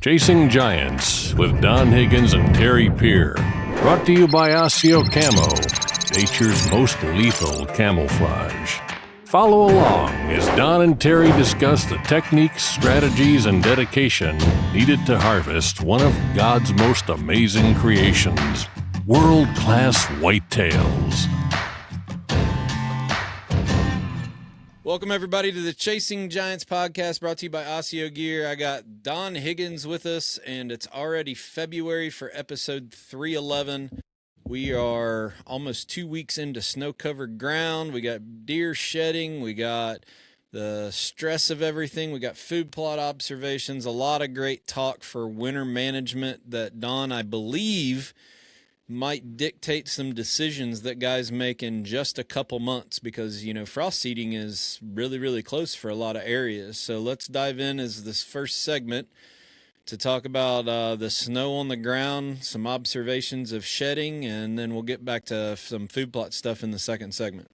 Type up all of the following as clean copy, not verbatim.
Chasing Giants with Don Higgins and Terry Peer. Brought to you by Osseo Camo, nature's most lethal camouflage. Follow along as Don and Terry discuss the techniques, strategies, and dedication needed to harvest one of God's most amazing creations, world-class whitetails. Welcome, everybody, to the Chasing Giants podcast brought to you by Osseo Gear. I got Don Higgins with us, and it's already February for episode 311. We are almost 2 weeks into snow-covered ground. We got deer shedding. We got the stress of everything. We got food plot observations. A lot of great talk for winter management that Don, I believe, might dictate some decisions that guys make in just a couple months because, you know, frost seeding is really, really close for a lot of areas. So let's dive in as this first segment to talk about the snow on the ground, some observations of shedding, and then we'll get back to some food plot stuff in the second segment.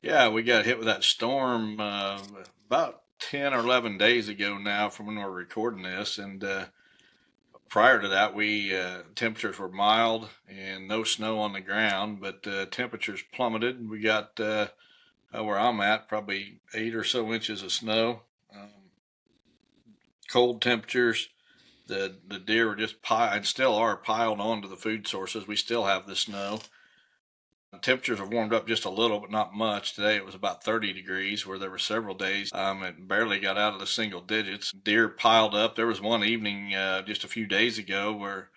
Yeah, we got hit with that storm about 10 or 11 days ago now from when we're recording this, and prior to that, temperatures were mild and no snow on the ground, but temperatures plummeted. We got where I'm at probably 8 or so inches of snow. Cold temperatures. The deer were just and still are piled onto the food sources. We still have the snow. Temperatures have warmed up just a little, but not much. Today it was about 30 degrees, where there were several days it barely got out of the single digits. Deer piled up. There was one evening just a few days ago where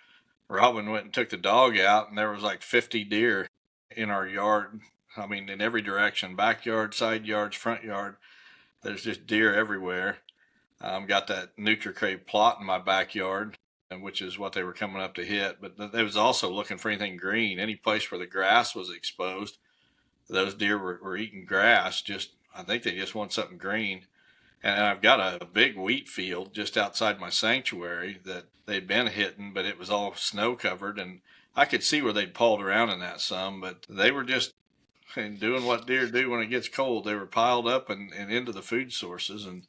Robin went and took the dog out, and there was like 50 deer in our yard. I mean, in every direction, backyard, side yards, front yard. There's just deer everywhere. Got that NutriCrave plot in my backyard, which is what they were coming up to hit. But they was also looking for anything green, any place where the grass was exposed. Those deer were eating grass. I think they just want something green. And I've got a big wheat field just outside my sanctuary that they'd been hitting, but it was all snow covered. And I could see where they'd pulled around in that some, but they were just doing what deer do when it gets cold. They were piled up and into the food sources. And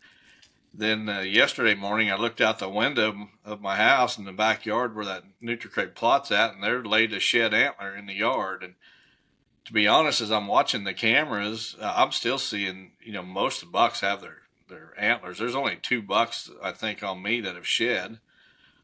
then yesterday morning, I looked out the window of my house in the backyard where that NutriCrave plot's at, and they're laid a shed antler in the yard. And to be honest, as I'm watching the cameras, I'm still seeing, most of the bucks have their antlers. There's only 2 bucks, I think, on me that have shed.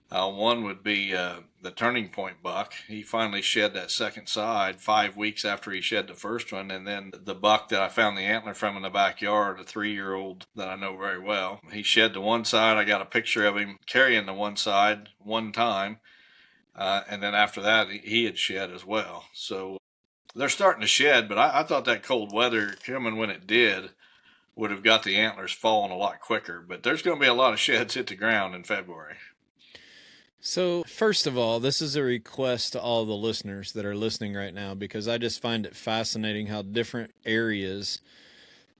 One would be the Turning Point buck. He finally shed that second side 5 weeks after he shed the first one. And then the buck that I found the antler from in the backyard, a 3-year-old that I know very well, he shed the one side. I got a picture of him carrying the one side one time. And then after that, he had shed as well. So they're starting to shed, but I thought that cold weather coming when it did would have got the antlers falling a lot quicker. But there's going to be a lot of sheds hit the ground in February. So, first of all, this is a request to all the listeners that are listening right now, because I just find it fascinating how different areas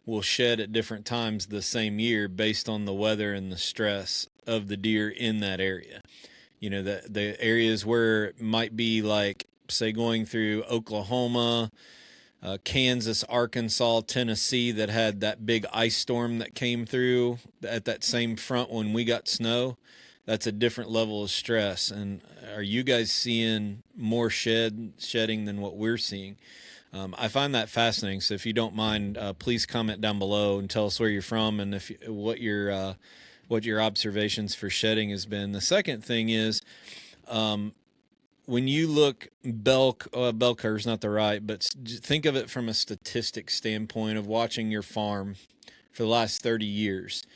will shed at different times the same year based on the weather and the stress of the deer in that area. You know, the areas where it might be like, say, going through Oklahoma, Kansas, Arkansas, Tennessee, that had that big ice storm that came through at that same front when we got snow. That's a different level of stress. And are you guys seeing more shedding than what we're seeing? I find that fascinating. So if you don't mind, please comment down below and tell us where you're from and what your observations for shedding has been. The second thing is, when you look bell curve's not the right, but think of it from a statistic standpoint of watching your farm for the last 30 years.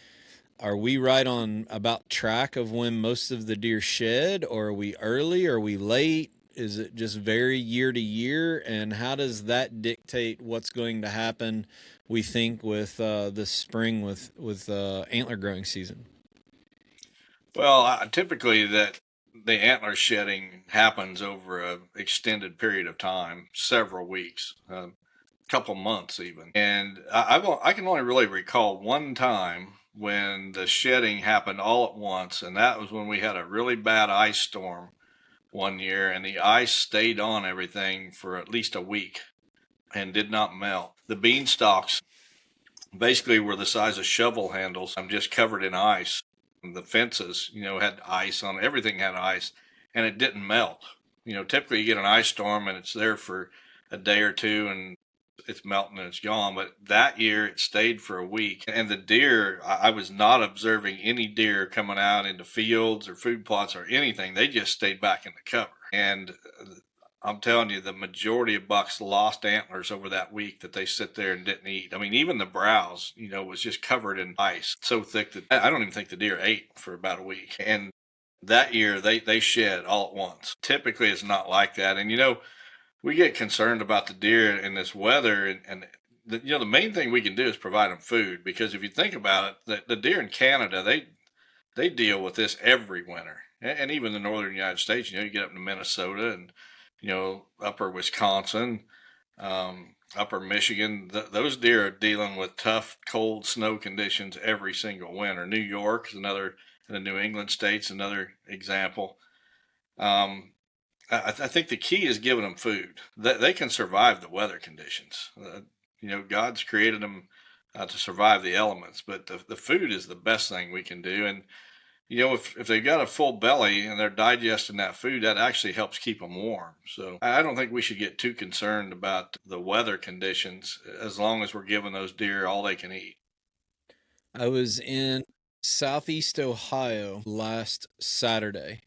Are we right on about track of when most of the deer shed, or are we early? Are we late? Is it just vary year to year? And how does that dictate what's going to happen, we think, with this spring with antler growing season? Well, typically the antler shedding happens over an extended period of time, several weeks, couple months even. And I can only really recall one time when the shedding happened all at once, and that was when we had a really bad ice storm one year, and the ice stayed on everything for at least a week and did not melt. The bean stalks basically were the size of shovel handles. I'm just covered in ice. The fences, had ice on it. Everything had ice, and it didn't melt. Typically you get an ice storm and it's there for a day or two and it's melting and it's gone. But that year it stayed for a week. And the deer, I was not observing any deer coming out into fields or food plots or anything. They just stayed back in the cover. And I'm telling you, the majority of bucks lost antlers over that week that they sit there and didn't eat. I mean, even the browse, was just covered in ice so thick that I don't even think the deer ate for about a week. And that year they shed all at once. Typically it's not like that. And we get concerned about the deer in this weather, and the main thing we can do is provide them food, because if you think about it, the deer in Canada, they deal with this every winter. And even the northern United States, you get up to Minnesota and upper Wisconsin, upper Michigan, those deer are dealing with tough, cold snow conditions every single winter. New York is another, and the New England states, another example. I think the key is giving them food. They can survive the weather conditions. God's created them to survive the elements, but the food is the best thing we can do. And if they've got a full belly and they're digesting that food, that actually helps keep them warm. So I don't think we should get too concerned about the weather conditions as long as we're giving those deer all they can eat. I was in Southeast Ohio last Saturday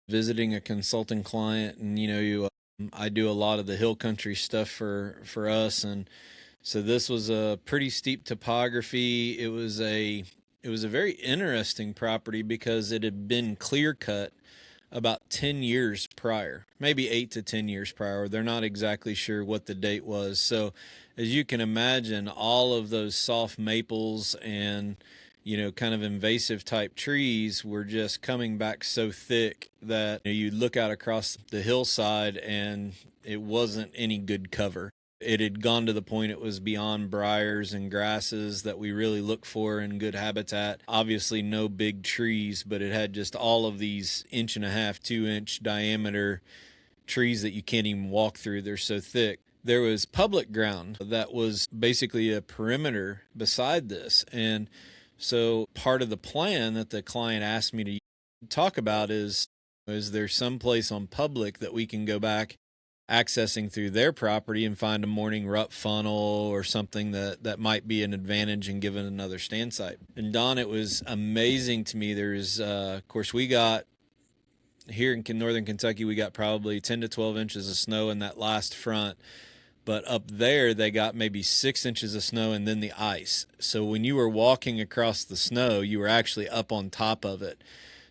visiting a consulting client, and I do a lot of the hill country stuff for us, and so this was a pretty steep topography. It was a very interesting property because it had been clear cut about 10 years prior, maybe 8 to 10 years prior. They're not exactly sure what the date was. So as you can imagine, all of those soft maples and kind of invasive type trees were just coming back so thick that you look out across the hillside and it wasn't any good cover. It had gone to the point it was beyond briars and grasses that we really look for in good habitat. Obviously no big trees, but it had just all of these 1.5 to 2-inch diameter trees that you can't even walk through. They're so thick. There was public ground that was basically a perimeter beside this. And so part of the plan that the client asked me to talk about is there some place on public that we can go back accessing through their property and find a morning rut funnel or something that might be an advantage in giving another stand site. And Don, it was amazing to me. There's, of course, we got here in northern Kentucky, we got probably 10 to 12 inches of snow in that last front. But up there, they got maybe 6 inches of snow and then the ice. So when you were walking across the snow, you were actually up on top of it.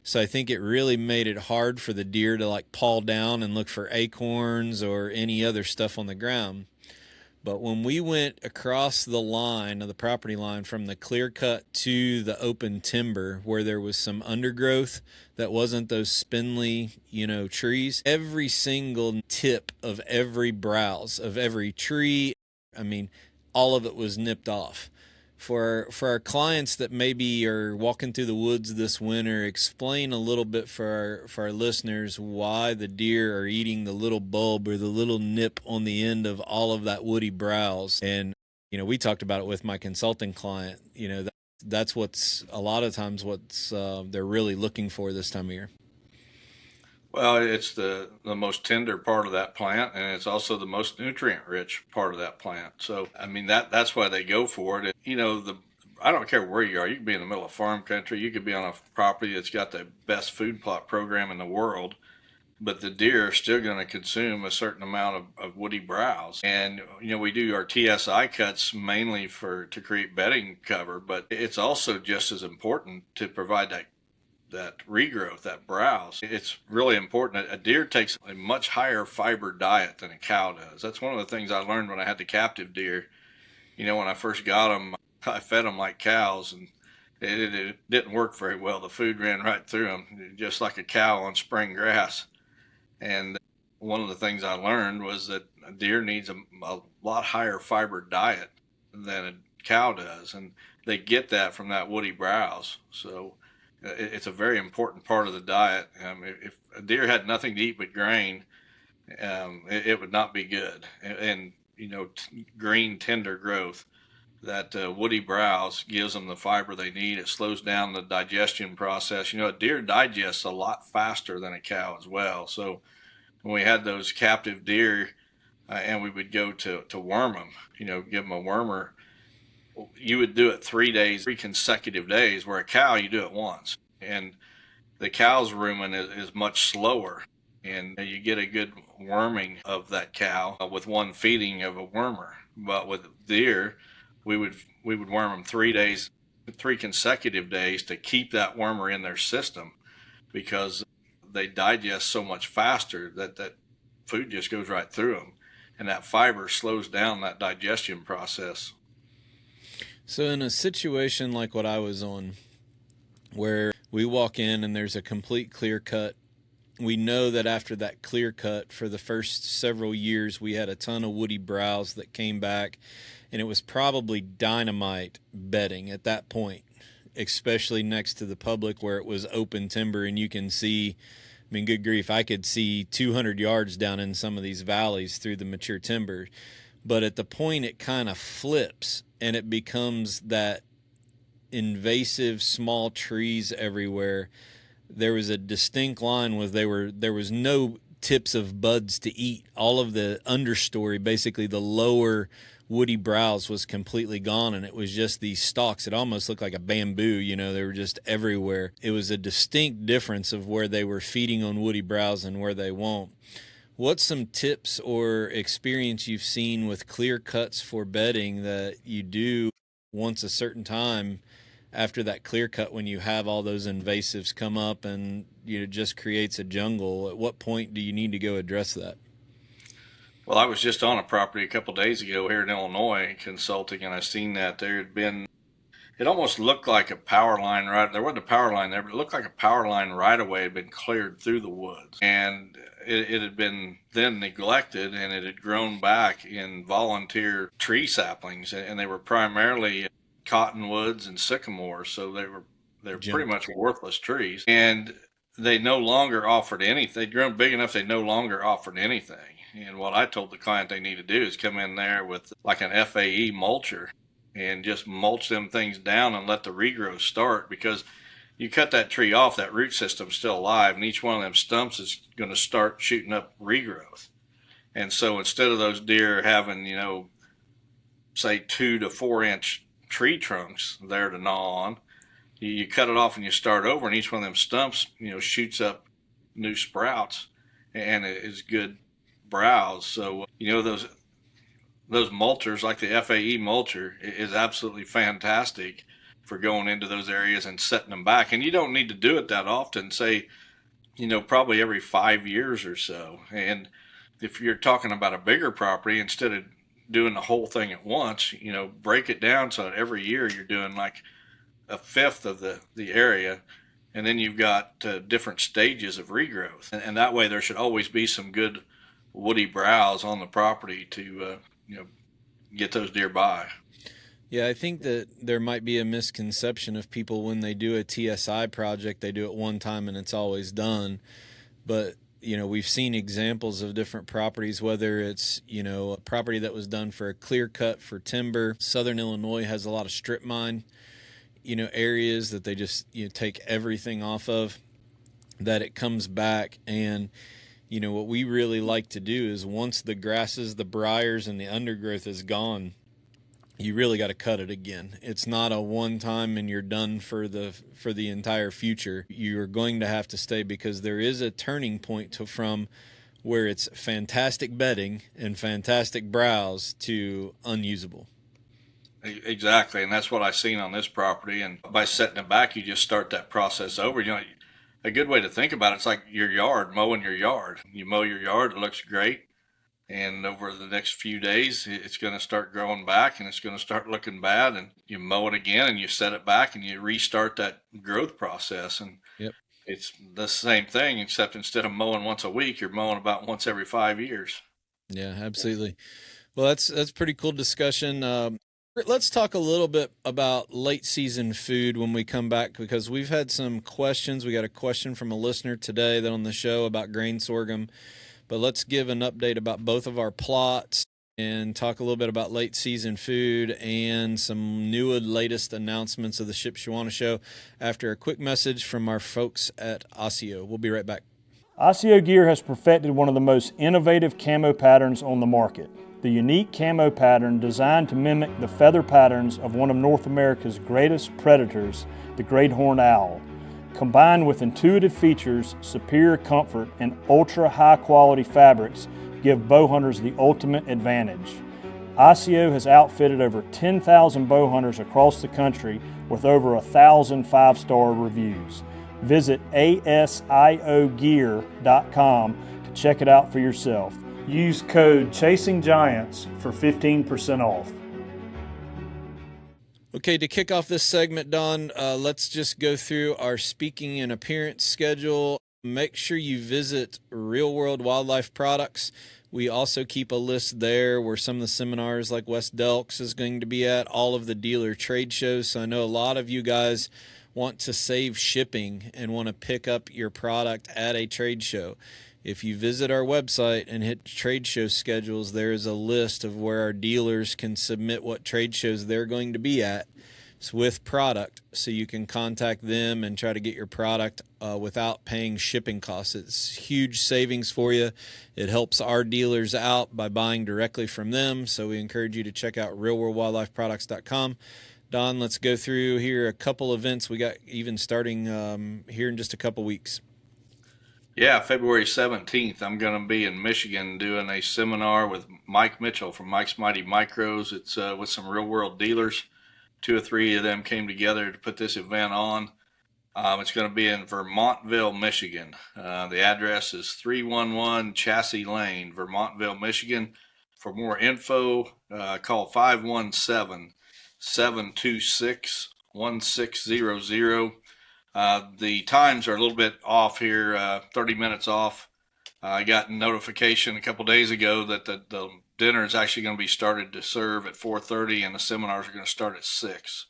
So I think it really made it hard for the deer to paw down and look for acorns or any other stuff on the ground. But when we went across the line of the property line from the clear cut to the open timber where there was some undergrowth that wasn't those spindly, trees, every single tip of every browse of every tree, all of it was nipped off. For our clients that maybe are walking through the woods this winter, explain a little bit for our listeners why the deer are eating the little bulb or the little nip on the end of all of that woody browse. And we talked about it with my consulting client. That's what's a lot of times what's they're really looking for this time of year. Well, it's the most tender part of that plant, and it's also the most nutrient rich part of that plant. So, that's why they go for it. I don't care where you are. You could be in the middle of farm country. You could be on a property that's got the best food plot program in the world, but the deer are still going to consume a certain amount of woody browse. And, we do our TSI cuts mainly to create bedding cover, but it's also just as important to provide that regrowth, that browse. It's really important. A deer takes a much higher fiber diet than a cow does. That's one of the things I learned when I had the captive deer. When I first got them, I fed them like cows, and it didn't work very well. The food ran right through them, just like a cow on spring grass. And one of the things I learned was that a deer needs a lot higher fiber diet than a cow does, and they get that from that woody browse. So it's a very important part of the diet. If a deer had nothing to eat but grain, it would not be good. And green tender growth, that woody browse gives them the fiber they need. It slows down the digestion process. A deer digests a lot faster than a cow as well. So when we had those captive deer and we would go to worm them, give them a wormer, you would do it 3 days, 3 consecutive days, where a cow, you do it once. And the cow's rumen is much slower, and you get a good worming of that cow with one feeding of a wormer. But with deer, we would worm them 3 days, 3 consecutive days, to keep that wormer in their system, because they digest so much faster that food just goes right through them, and that fiber slows down that digestion process. So in a situation like what I was on, where we walk in and there's a complete clear cut, we know that after that clear cut, for the first several years, we had a ton of woody browse that came back, and it was probably dynamite bedding at that point, especially next to the public where it was open timber and you can see, I mean, good grief, I could see 200 yards down in some of these valleys through the mature timber. But at the point it kind of flips and it becomes that invasive small trees everywhere, there was a distinct line where there was no tips of buds to eat. All of the understory, basically the lower woody browse, was completely gone, and it was just these stalks. It almost looked like a bamboo, they were just everywhere. It was a distinct difference of where they were feeding on woody browse and where they won't. What's some tips or experience you've seen with clear cuts for bedding that you do once a certain time after that clear cut, when you have all those invasives come up and it just creates a jungle? At what point do you need to go address that? Well, I was just on a property a couple of days ago here in Illinois consulting, and I seen that there had been, it almost looked like a power line there wasn't a power line there, but it looked like a power line right away had been cleared through the woods. And it had been then neglected, and it had grown back in volunteer tree saplings, and they were primarily cottonwoods and sycamores, so they're pretty much worthless trees. And they no longer offered anything. They'd grown big enough they no longer offered anything. And what I told the client they need to do is come in there with like an FAE mulcher and just mulch them things down and let the regrowth start, because you cut that tree off, that root system's still alive, and each one of them stumps is going to start shooting up regrowth. And so instead of those deer having, say 2 to 4 inch tree trunks there to gnaw on, you cut it off and you start over, and each one of them stumps, shoots up new sprouts, and it is good browse. So, those mulchers, like the FAE mulcher, is absolutely fantastic for going into those areas and setting them back. And you don't need to do it that often, say, probably every 5 years or so. And if you're talking about a bigger property, instead of doing the whole thing at once, break it down so that every year you're doing like a fifth of the area, and then you've got different stages of regrowth. And that way there should always be some good woody browse on the property to get those deer by. Yeah, I think that there might be a misconception of people when they do a TSI project, they do it one time and it's always done. But, we've seen examples of different properties, whether it's, a property that was done for a clear cut for timber. Southern Illinois has a lot of strip mine, areas that they just, take everything off of, that it comes back. And, what we really like to do is once the grasses, the briars, and the undergrowth is gone, you really got to cut it again. It's not a one time and you're done for the entire future. You're going to have to stay, because there is a turning point from where it's fantastic bedding and fantastic browse to unusable. Exactly, and that's what I've seen on this property. And by setting it back, you just start that process over. A good way to think about it's like your yard, mowing your yard. You mow your yard, it looks great, and over the next few days, it's going to start growing back, and it's going to start looking bad, and you mow it again, and you set it back, and you restart that growth process. And yep, it's the same thing, except instead of mowing once a week, you're mowing about once every 5 years. Yeah, absolutely. Well, that's pretty cool discussion. Let's talk a little bit about late season food when we come back, because we've had some questions. We got a question from a listener today that on the show about grain sorghum, but let's give an update about both of our plots. and talk a little bit about late season food and some new and latest announcements of the Shipshewana show after a quick message from our folks at Osseo. We'll be right back. Osseo Gear has perfected one of the most innovative camo patterns on the market. The unique camo pattern designed to mimic the feather patterns of one of North America's greatest predators, the great horned owl. Combined with intuitive features, superior comfort, and ultra high quality fabrics, give bow hunters the ultimate advantage. Osseo has outfitted over 10,000 bow hunters across the country with over 1,000 5-star reviews. Visit asiogear.com to check it out for yourself. Use code CHASINGGIANTS for 15% off. Okay, to kick off this segment, Don, let's just go through our speaking and appearance schedule. Make sure you visit Real World Wildlife Products. We also keep a list there where some of the seminars like West Delks is going to be at, all of the dealer trade shows. So I know a lot of you guys want to save shipping and want to pick up your product at a trade show. If you visit our website and hit trade show schedules, there is a list of where our dealers can submit what trade shows they're going to be at. It's with product, so you can contact them and try to get your product without paying shipping costs. It's huge savings for you. It helps our dealers out by buying directly from them, so we encourage you to check out realworldwildlifeproducts.com. Don, let's go through here a couple events we got even starting here in just a couple weeks. Yeah, February 17th, I'm going to be in Michigan doing a seminar with Mike Mitchell from Mike's Mighty Micros. It's with some real world dealers. 2 or 3 of them came together to put this event on. It's going to be in Vermontville, Michigan. The address is 311 Chassis Lane, Vermontville, Michigan. For more info, call 517-726-1600. The times are a little bit off here, 30 minutes off. I got a notification a couple days ago that the dinner is actually going to be started to serve at 4:30 and the seminars are going to start at 6.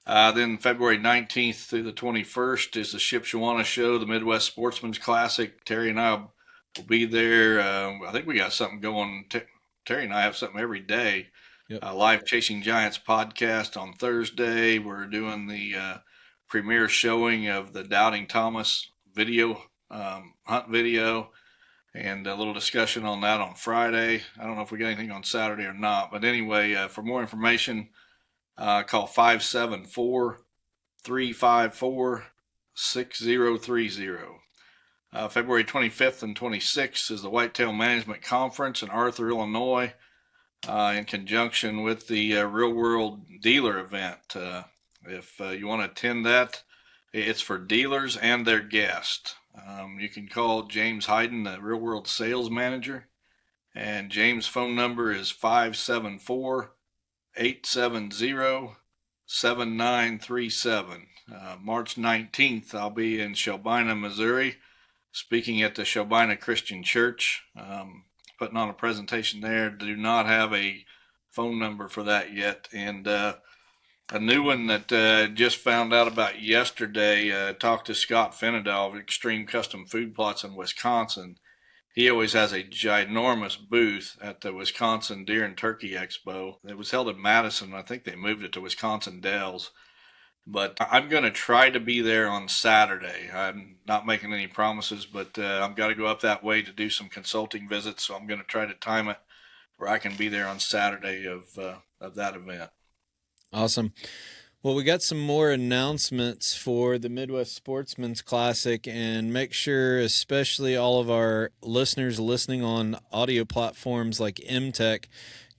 Then February 19th through the 21st is the Shipshewana show, the Midwest Sportsman's Classic. Terry and I will be there. I think we got something going. Terry and I have something every day. Yep. Live Chasing Giants podcast on Thursday. We're doing the premiere showing of the Doubting Thomas video, hunt video, and a little discussion on that on Friday. I don't know if we got anything on Saturday or not, but anyway, for more information, call 574-354-6030. February 25th and 26th is the Whitetail Management Conference in Arthur, Illinois, in conjunction with the Real World Dealer event. If you want to attend that, it's for dealers and their guests. You can call James Hayden, the Real World Sales Manager, and James' phone number is 574-870-7937. March 19th, I'll be in Shelbina, Missouri, speaking at the Shelbina Christian Church, putting on a presentation there. Do not have a phone number for that yet. And a new one that just found out about yesterday, talked to Scott Finnedahl of Extreme Custom Food Plots in Wisconsin. He always has a ginormous booth at the Wisconsin Deer and Turkey Expo. It was held in Madison. I think they moved it to Wisconsin Dells. But I'm going to try to be there on Saturday. I'm not making any promises, but I've got to go up that way to do some consulting visits. So I'm going to try to time it where I can be there on Saturday of that event. Awesome. Well, we got some more announcements for the Midwest Sportsman's Classic, and make sure, especially all of our listeners listening on audio platforms like MTech,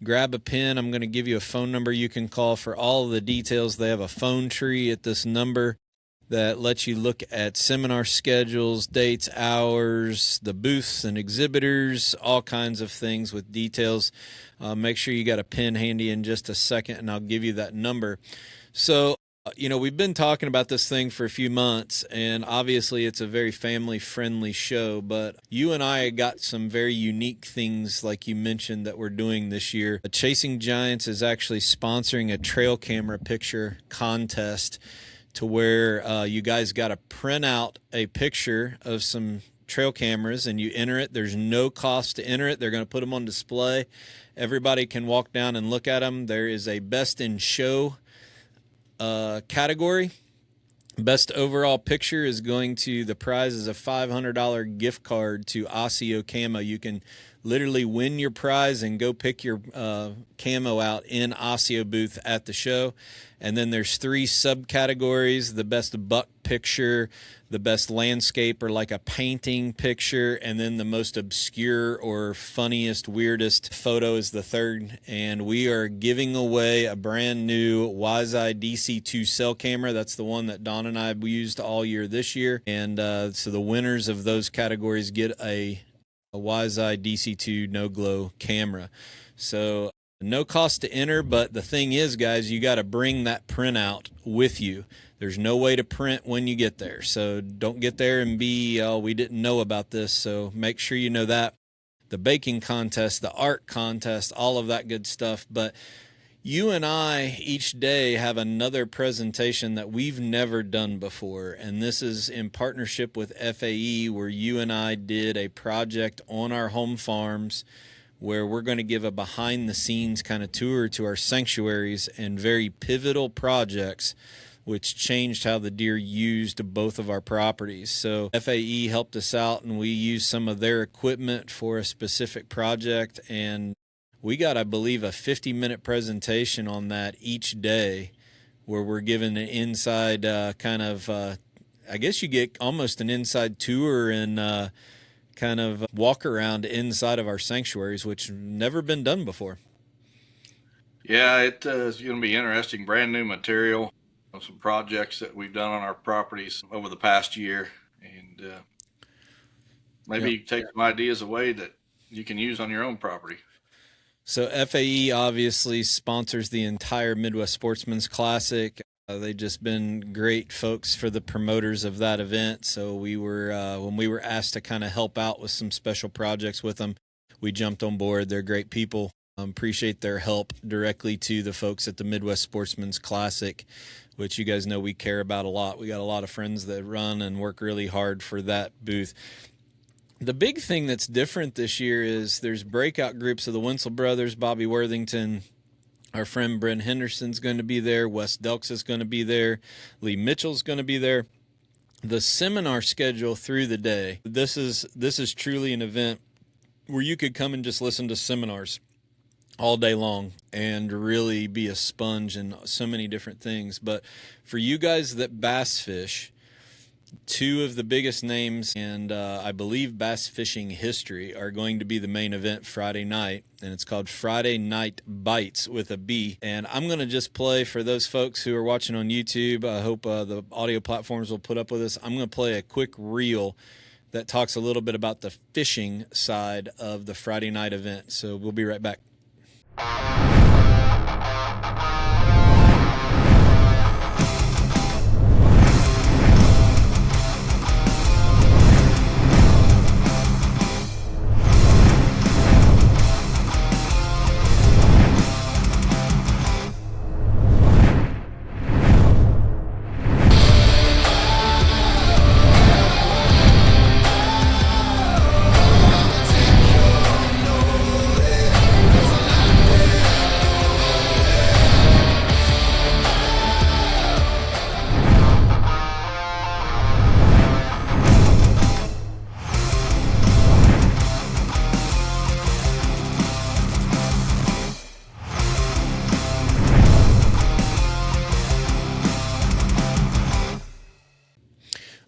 grab a pen. I'm going to give you a phone number you can call for all of the details. They have a phone tree at this number that lets you look at seminar schedules, dates, hours, the booths and exhibitors, all kinds of things with details. Make sure you got a pen handy in just a second, and I'll give you that number. So, we've been talking about this thing for a few months, and obviously it's a very family-friendly show, but you and I got some very unique things, like you mentioned, that we're doing this year. Chasing Giants is actually sponsoring a trail camera picture contest to where you guys got to print out a picture of some trail cameras and you enter it. There's no cost to enter it. They're going to put them on display. Everybody can walk down and look at them. There is a best in show category. Best overall picture is going to, the prize is a $500 gift card to Osseo Camo. You can literally win your prize and go pick your camo out in Osseo booth at the show. And then there's 3 subcategories: the best buck picture, the best landscape or like a painting picture, and then the most obscure or funniest, weirdest photo is the 3rd. And we are giving away a brand new Wiseye DC2 cell camera. That's the one that Don and I used all year this year. And so the winners of those categories get a Wiseye DC2 no glow camera. So no cost to enter, but the thing is, guys, you got to bring that printout with you. There's no way to print when you get there. So don't get there and be, oh, we didn't know about this. So make sure you know that. The baking contest, the art contest, all of that good stuff. But you and I each day have another presentation that we've never done before. And this is in partnership with FAE, where you and I did a project on our home farms where we're going to give a behind-the-scenes kind of tour to our sanctuaries and very pivotal projects which changed how the deer used both of our properties. So FAE helped us out, and we used some of their equipment for a specific project, and we got, I believe, a 50-minute presentation on that each day where we're given an inside I guess you get almost an inside tour and kind of walk around inside of our sanctuaries, which never been done before. Yeah, it is going to be interesting. Brand new material, some projects that we've done on our properties over the past year, and maybe take some ideas away that you can use on your own property. So FAE obviously sponsors the entire Midwest Sportsman's Classic. They've just been great folks for the promoters of that event. So we were, when we were asked to kind of help out with some special projects with them, we jumped on board. They're great people. Appreciate their help directly to the folks at the Midwest Sportsman's Classic, which you guys know we care about a lot. We got a lot of friends that run and work really hard for that booth. The big thing that's different this year is there's breakout groups of the Winsel brothers, Bobby Worthington, our friend Brent Henderson's going to be there. Wes Delks is going to be there. Lee Mitchell's going to be there. The seminar schedule through the day, this is truly an event where you could come and just listen to seminars all day long and really be a sponge in so many different things. But for you guys that bass fish, 2 of the biggest names and I believe bass fishing history are going to be the main event Friday night, and it's called Friday Night Bites with a B. And I'm going to just play for those folks who are watching on YouTube. I hope the audio platforms will put up with us. I'm going to play a quick reel that talks a little bit about the fishing side of the Friday night event. So we'll be right back.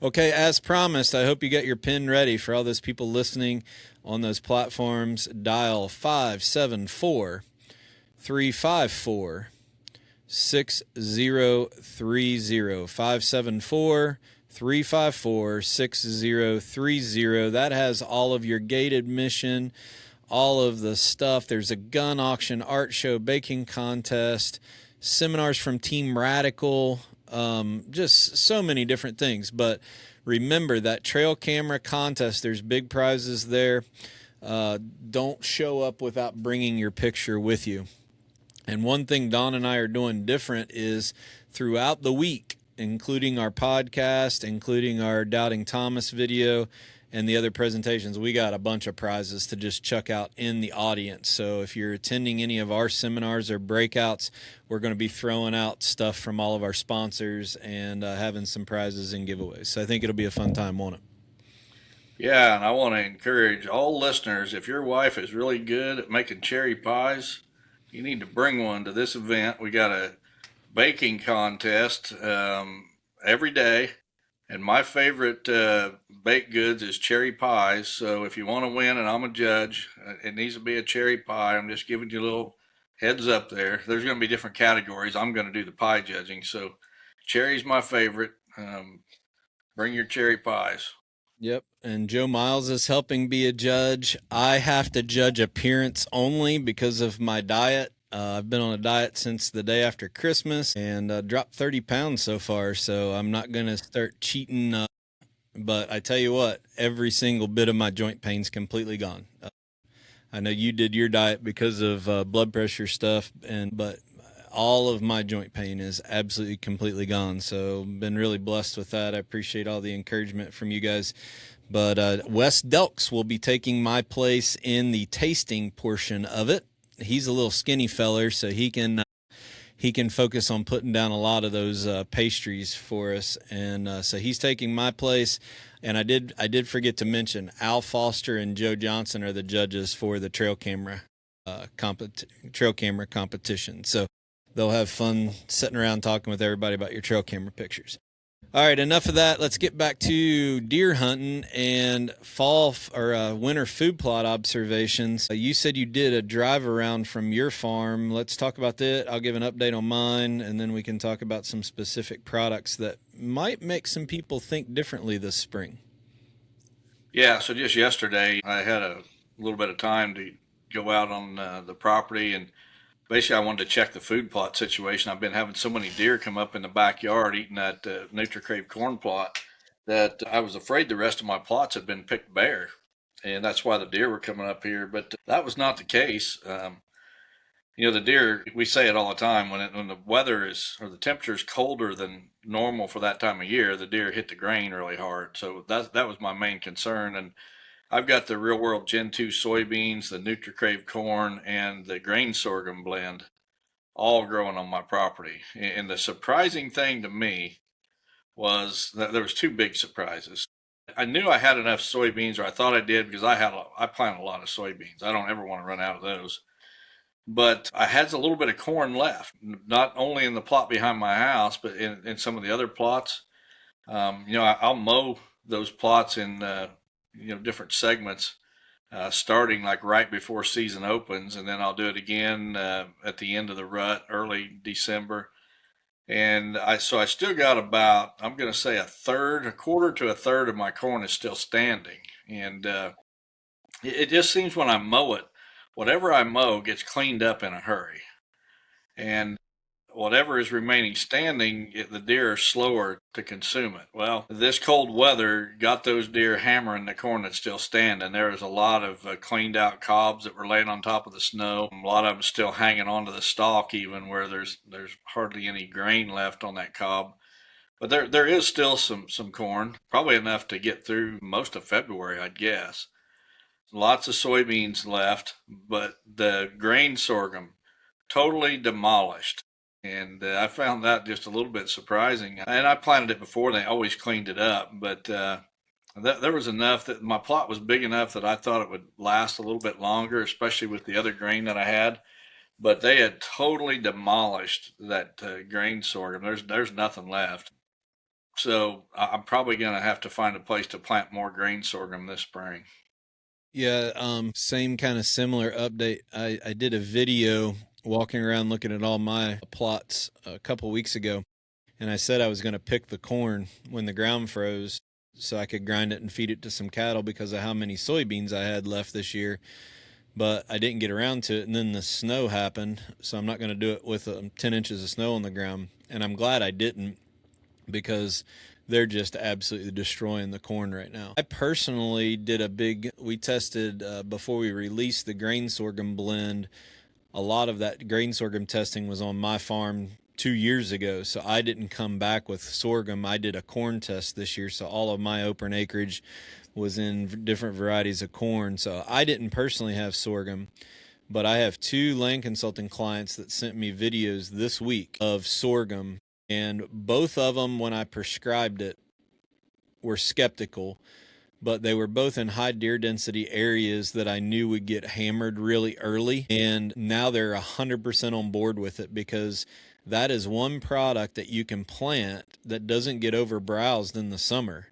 Okay, as promised, I hope you got your pen ready for all those people listening on those platforms. Dial 574-354-6030, 574-354-6030. That has all of your gate admission, all of the stuff. There's a gun auction, art show, baking contest, seminars from Team Radical, just so many different things. But remember that trail camera contest, there's big prizes there. Don't show up without bringing your picture with you. And one thing Don and I are doing different is throughout the week, including our podcast, including our Doubting Thomas video, and the other presentations. We got a bunch of prizes to just chuck out in the audience. So if you're attending any of our seminars or breakouts, we're going to be throwing out stuff from all of our sponsors and having some prizes and giveaways. So I think it'll be a fun time, won't it? Yeah, and I want to encourage all listeners, if your wife is really good at making cherry pies, you need to bring one to this event. We got a baking contest every day, and my favorite baked goods is cherry pies. So if you want to win and I'm a judge, it needs to be a cherry pie. I'm just giving you a little heads up there. There's going to be different categories. I'm going to do the pie judging. So cherry's my favorite. Bring your cherry pies. Yep. And Joe Miles is helping be a judge. I have to judge appearance only because of my diet. I've been on a diet since the day after Christmas and dropped 30 pounds so far. So I'm not going to start cheating. But I tell you what, every single bit of my joint pain's completely gone. I know you did your diet because of blood pressure stuff, but all of my joint pain is absolutely completely gone. So been really blessed with that. I appreciate all the encouragement from you guys. But Wes Delks will be taking my place in the tasting portion of it. He's a little skinny feller, so he can focus on putting down a lot of those pastries for us. And so he's taking my place. And I did forget to mention Al Foster and Joe Johnson are the judges for the trail camera competition. So they'll have fun sitting around talking with everybody about your trail camera pictures. All right, enough of that. Let's get back to deer hunting and fall or winter food plot observations. You said you did a drive around from your farm. Let's talk about that. I'll give an update on mine, and then we can talk about some specific products that might make some people think differently this spring. Yeah, so just yesterday, I had a little bit of time to go out on the property, and basically I wanted to check the food plot situation. I've been having so many deer come up in the backyard eating that NutriCrave corn plot that I was afraid the rest of my plots had been picked bare, and that's why the deer were coming up here. But that was not the case. The deer, we say it all the time, when the weather is, or the temperature is colder than normal for that time of year, the deer hit the grain really hard. So that was my main concern. And I've got the Real World Gen 2 soybeans, the NutriCrave corn, and the grain sorghum blend all growing on my property. And the surprising thing to me was that there was two big surprises. I knew I had enough soybeans, or I thought I did, because I plant a lot of soybeans. I don't ever want to run out of those. But I had a little bit of corn left, not only in the plot behind my house, but in some of the other plots. I'll mow those plots in different segments, starting like right before season opens, and then I'll do it again at the end of the rut, early December. And I still got about, I'm going to say a quarter to a third of my corn is still standing. And it just seems when I mow it, whatever I mow gets cleaned up in a hurry. And whatever is remaining standing, the deer are slower to consume it. Well, this cold weather got those deer hammering the corn that's still standing. There was a lot of cleaned out cobs that were laying on top of the snow. A lot of them still hanging onto the stalk, even where there's hardly any grain left on that cob. But there is still some corn, probably enough to get through most of February, I'd guess. Lots of soybeans left, but the grain sorghum totally demolished. And I found that just a little bit surprising. And I planted it before, they always cleaned it up. But there was enough that my plot was big enough that I thought it would last a little bit longer, especially with the other grain that I had. But they had totally demolished that grain sorghum. There's nothing left. So I'm probably going to have to find a place to plant more grain sorghum this spring. Yeah, same kind of similar update. I did a video walking around looking at all my plots a couple weeks ago, and I said I was going to pick the corn when the ground froze so I could grind it and feed it to some cattle because of how many soybeans I had left this year. But I didn't get around to it, and then the snow happened, so I'm not going to do it with 10 inches of snow on the ground. And I'm glad I didn't, because they're just absolutely destroying the corn right now. I personally we tested before we released the grain sorghum blend. A lot of that grain sorghum testing was on my farm 2 years ago, so I didn't come back with sorghum. I did a corn test this year, so all of my open acreage was in different varieties of corn. So I didn't personally have sorghum, but I have 2 land consulting clients that sent me videos this week of sorghum, and both of them, when I prescribed it, were skeptical, but they were both in high deer density areas that I knew would get hammered really early. And now they're 100% on board with it, because that is one product that you can plant that doesn't get overbrowsed in the summer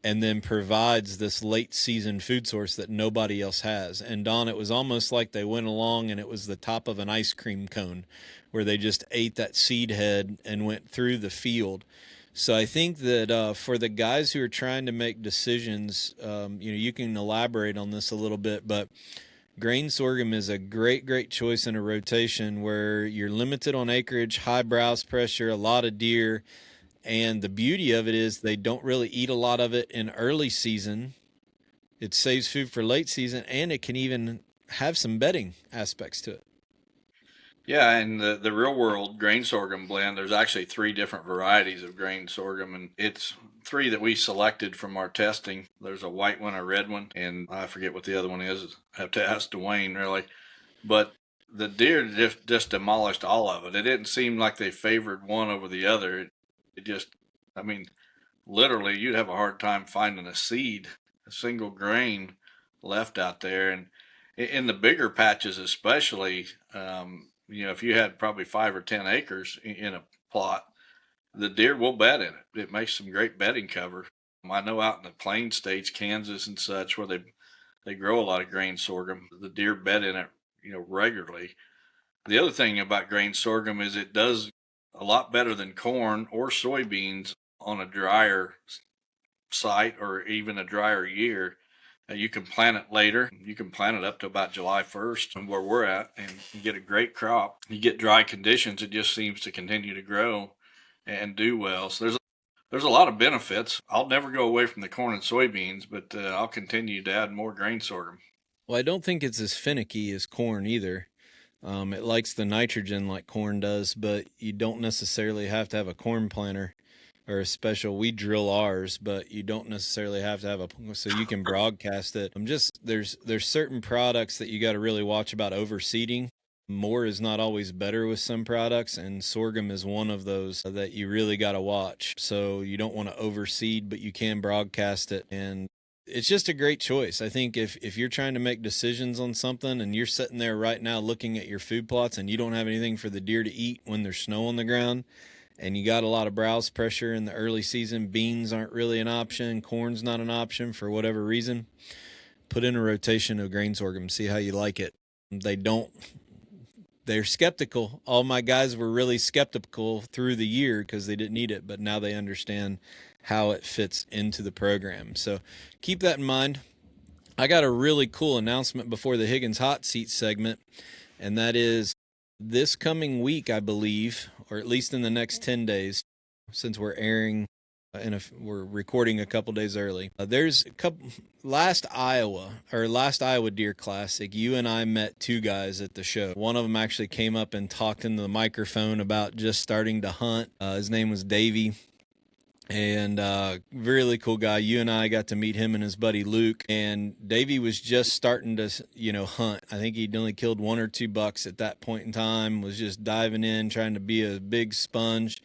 and then provides this late season food source that nobody else has. And Don, it was almost like they went along and it was the top of an ice cream cone where they just ate that seed head and went through the field. So I think that for the guys who are trying to make decisions, you can elaborate on this a little bit, but grain sorghum is a great choice in a rotation where you're limited on acreage, high browse pressure, a lot of deer. And the beauty of it is they don't really eat a lot of it in early season. It saves food for late season, and it can even have some bedding aspects to it. Yeah, and the real world grain sorghum blend, there's actually 3 different varieties of grain sorghum, and it's 3 that we selected from our testing. There's a white one, a red one, and I forget what the other one is. I have to ask Dwayne, really. But the deer just demolished all of it. It didn't seem like they favored one over the other. It just, I mean, literally, you'd have a hard time finding a seed, a single grain left out there. And in the bigger patches especially, if you had probably 5 or 10 acres in a plot, the deer will bed in it. It makes some great bedding cover. I know out in the plain states, Kansas and such, where they grow a lot of grain sorghum, the deer bed in it, regularly. The other thing about grain sorghum is it does a lot better than corn or soybeans on a drier site or even a drier year. You can plant it later. You can plant it up to about July 1st and where we're at, and you get a great crop. You get dry conditions, it just seems to continue to grow and do well. So there's a lot of benefits. I'll never go away from the corn and soybeans, but I'll continue to add more grain sorghum. Well, I don't think it's as finicky as corn either. It likes the nitrogen like corn does, but you don't necessarily have to have a corn planter or a special. We drill ours, but you don't necessarily have to have so you can broadcast it. There's certain products that you got to really watch about overseeding. More is not always better with some products, and sorghum is one of those that you really got to watch. So you don't want to overseed, but you can broadcast it, and it's just a great choice. I think if you're trying to make decisions on something and you're sitting there right now looking at your food plots and you don't have anything for the deer to eat when there's snow on the ground, and you got a lot of browse pressure in the early season, beans aren't really an option, corn's not an option for whatever reason, put in a rotation of grain sorghum, see how you like it. They're skeptical. All my guys were really skeptical through the year because they didn't eat it, but now they understand how it fits into the program. So keep that in mind. I got a really cool announcement before the Higgins Hot Seat segment, and that is this coming week, I believe, or at least in the next 10 days, since we're airing we're recording a couple days early. There's last Iowa Deer Classic, you and I met 2 guys at the show. One of them actually came up and talked into the microphone about just starting to hunt. His name was Davey. And really cool guy. You and I got to meet him and his buddy Luke. And Davey was just starting to, hunt. I think he'd only killed 1 or 2 bucks at that point in time, was just diving in, trying to be a big sponge.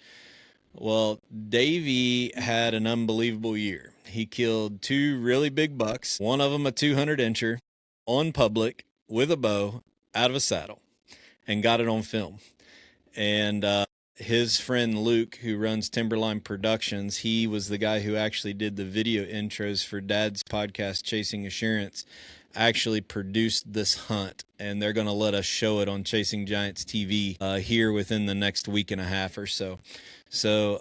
Well, Davey had an unbelievable year. He killed 2 really big bucks, one of them a 200-incher, on public with a bow out of a saddle, and got it on film. And his friend Luke, who runs Timberline Productions, he was the guy who actually did the video intros for Dad's podcast, Chasing Assurance, actually produced this hunt, and they're going to let us show it on Chasing Giants TV here within the next week and a half or so. So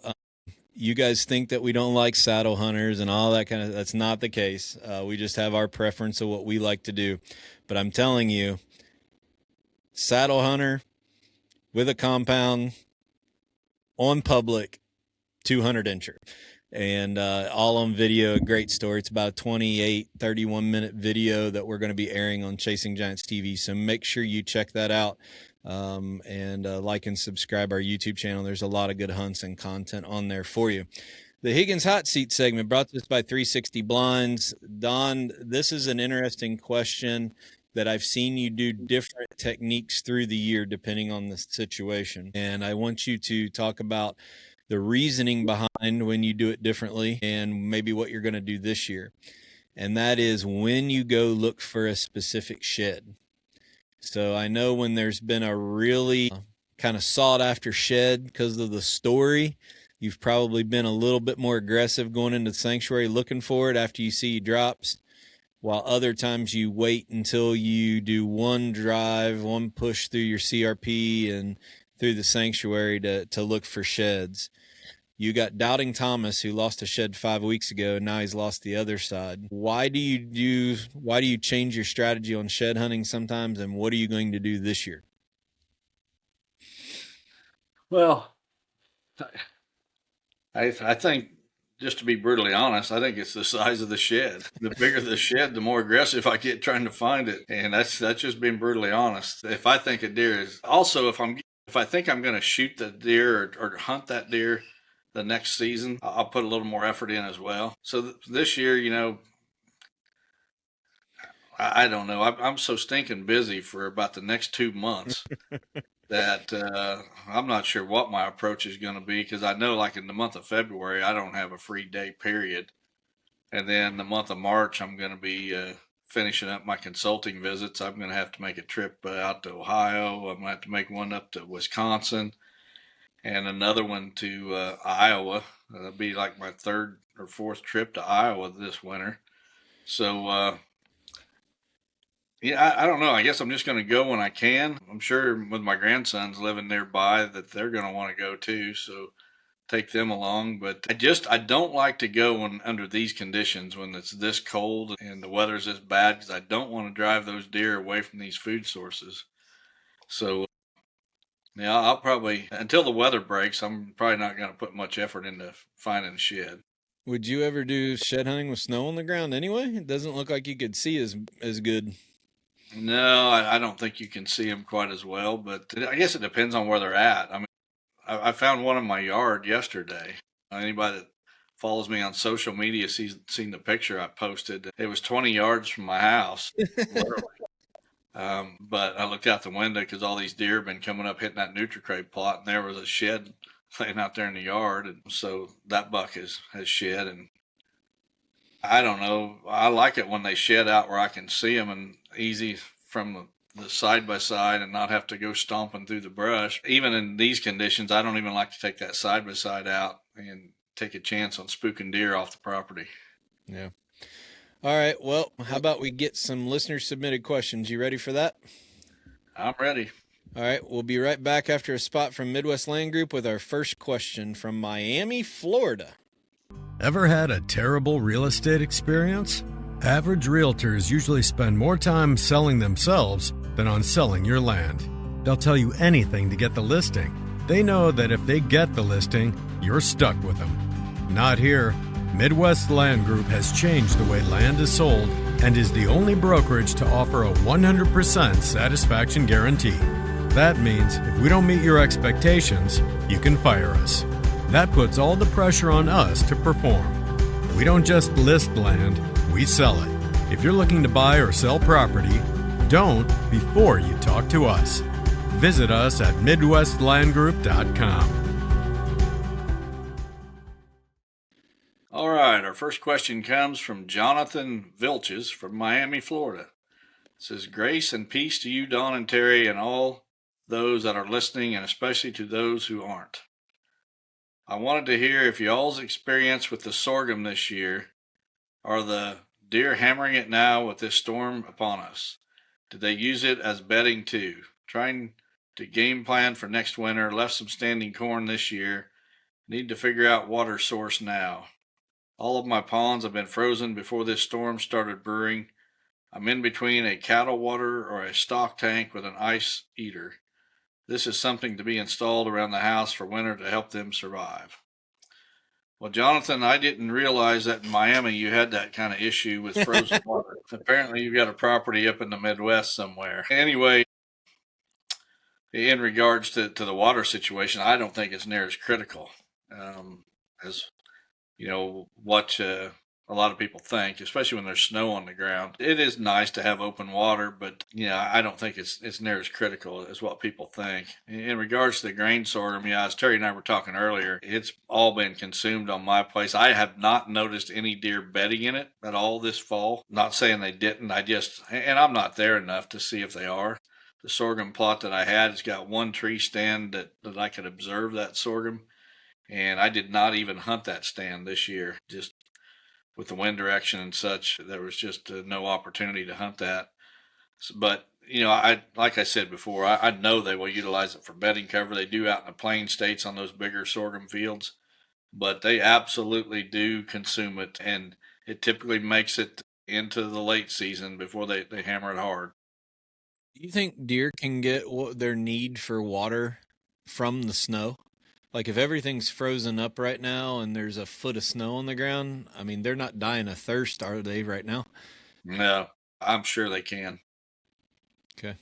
you guys think that we don't like saddle hunters and all that kind of, that's not the case. We just have our preference of what we like to do. But I'm telling you, saddle hunter with a compound on public 200-incher. And all on video, a great story. It's about a 31-minute video that we're going to be airing on Chasing Giants TV. So make sure you check that out. and like and subscribe our YouTube channel. There's a lot of good hunts and content on there for you. The Higgins Hot Seat segment brought to us by 360 Blinds. Don, this is an interesting question that I've seen you do different techniques through the year depending on the situation. And I want you to talk about the reasoning behind when you do it differently and maybe what you're going to do this year. And that is when you go look for a specific shed. So I know when there's been a really kind of sought after shed because of the story, you've probably been a little bit more aggressive going into the sanctuary looking for it after you see drops, while other times you wait until you do one drive, one push through your CRP and through the sanctuary to look for sheds. You got Doubting Thomas, who lost a shed 5 weeks ago, and now he's lost the other side. Why do you change your strategy on shed hunting sometimes, and what are you going to do this year? Well, I think, just to be brutally honest, I think it's the size of the shed. The bigger the shed, the more aggressive I get trying to find it. And that's just being brutally honest. If I think a deer is also, if I think I'm going to shoot the deer or hunt that deer the next season, I'll put a little more effort in as well. So this year, I don't know. I'm so stinking busy for about the next 2 months that I'm not sure what my approach is going to be, because I know like in the month of February, I don't have a free day period. And then the month of March, I'm going to be finishing up my consulting visits. I'm going to have to make a trip out to Ohio. I'm going to have to make one up to Wisconsin and another one to Iowa. That'll be like my third or fourth trip to Iowa this winter. So, yeah, I don't know. I guess I'm just going to go when I can. I'm sure with my grandsons living nearby that they're going to want to go too. So take them along. But I don't like to go under these conditions when it's this cold and the weather's this bad, because I don't want to drive those deer away from these food sources. So, yeah, I'll probably, until the weather breaks, I'm probably not going to put much effort into finding a shed. Would you ever do shed hunting with snow on the ground anyway? It doesn't look like you could see as good. No, I don't think you can see them quite as well, but I guess it depends on where they're at. I mean, I found one in my yard yesterday. Anybody that follows me on social media seen the picture I posted. It was 20 yards from my house, literally. But I looked out the window because all these deer have been coming up hitting that NutriCrate plot, and there was a shed laying out there in the yard, and so that buck has shed. And I don't know. I like it when they shed out where I can see them and easy from the side by side and not have to go stomping through the brush. Even in these conditions, I don't even like to take that side by side out and take a chance on spooking deer off the property. Yeah. All right. Well, how about we get some listener submitted questions? You ready for that? I'm ready. All right. We'll be right back after a spot from Midwest Land Group with our first question from Miami, Florida. Ever had a terrible real estate experience? Average realtors usually spend more time selling themselves than on selling your land. They'll tell you anything to get the listing. They know that if they get the listing, you're stuck with them. Not here. Midwest Land Group has changed the way land is sold and is the only brokerage to offer a 100% satisfaction guarantee. That means if we don't meet your expectations, you can fire us. That puts all the pressure on us to perform. We don't just list land, we sell it. If you're looking to buy or sell property, don't before you talk to us. Visit us at MidwestLandGroup.com. All right, our first question comes from Jonathan Vilches from Miami, Florida. It says, grace and peace to you, Don and Terry, and all those that are listening, and especially to those who aren't. I wanted to hear if y'all's experience with the sorghum this year. Are the deer hammering it now with this storm upon us? Did they use it as bedding too? Trying to game plan for next winter. Left some standing corn this year. Need to figure out water source now. All of my ponds have been frozen before this storm started brewing. I'm in between a cattle water or a stock tank with an ice eater. This is something to be installed around the house for winter to help them survive. Well, Jonathan, I didn't realize that in Miami you had that kind of issue with frozen water. Apparently you've got a property up in the Midwest somewhere. Anyway, in regards to the water situation, I don't think it's near as critical as what a lot of people think, especially when there's snow on the ground. It is nice to have open water, but I don't think it's near as critical as what people think. In regards to the grain sorghum, as Terry and I were talking earlier, it's all been consumed on my place. I have not noticed any deer bedding in it at all this fall. Not saying they didn't. And I'm not there enough to see if they are. The sorghum plot that I had has got one tree stand that I could observe that sorghum. And I did not even hunt that stand this year. Just with the wind direction and such, there was just no opportunity to hunt that. But like I said before, I know they will utilize it for bedding cover. They do out in the plain states on those bigger sorghum fields, but they absolutely do consume it, and it typically makes it into the late season before they hammer it hard. Do you think deer can get their need for water from the snow? Like if everything's frozen up right now and there's a foot of snow on the ground, I mean, they're not dying of thirst, are they, right now? No, I'm sure they can. Okay.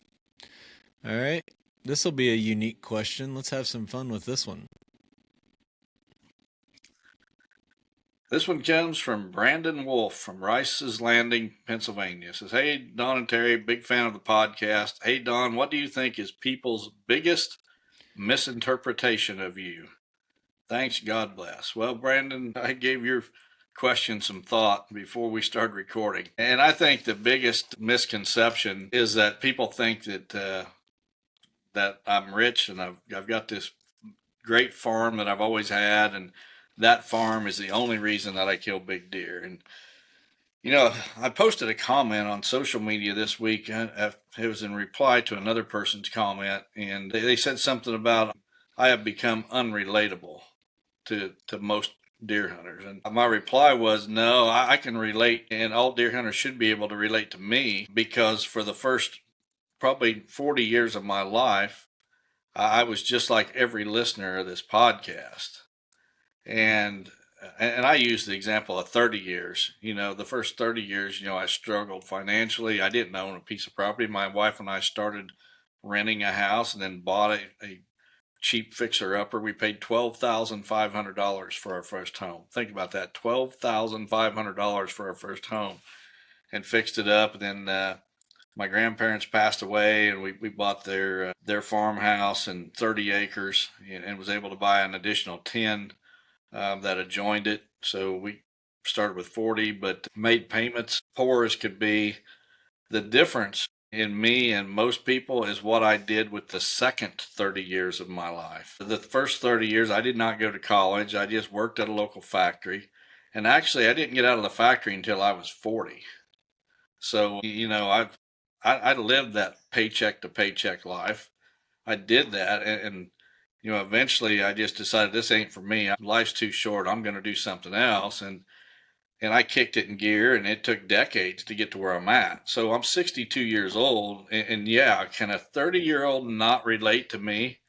All right. This will be a unique question. Let's have some fun with this one. This one comes from Brandon Wolf from Rice's Landing, Pennsylvania. It says, "Hey, Don and Terry, big fan of the podcast. Hey, Don, what do you think is people's biggest misinterpretation of you? Thanks, God bless." Well, Brandon, I gave your question some thought before we started recording. And I think the biggest misconception is that people think that I'm rich and I've got this great farm that I've always had, and that farm is the only reason that I kill big deer. And I posted a comment on social media this week. It was in reply to another person's comment, and they said something about I have become unrelatable to most deer hunters. And my reply was, no, I can relate, and all deer hunters should be able to relate to me, because for the first probably 40 years of my life, I was just like every listener of this podcast. And I use the example of 30 years. The first 30 years, I struggled financially. I didn't own a piece of property. My wife and I started renting a house and then bought a cheap fixer-upper. We paid $12,500 for our first home. Think about that, $12,500 for our first home, and fixed it up. And then my grandparents passed away, and we bought their farmhouse and 30 acres, and was able to buy an additional 10 that adjoined it. So we started with 40, but made payments poor as could be. The difference in me and most people is what I did with the second 30 years of my life. The first 30 years, I did not go to college. I just worked at a local factory. And actually, I didn't get out of the factory until I was 40. So, I lived that paycheck to paycheck life. I did that. And eventually I just decided this ain't for me. Life's too short. I'm going to do something else. And I kicked it in gear, and it took decades to get to where I'm at. So I'm 62 years old, and yeah, can a 30-year-old not relate to me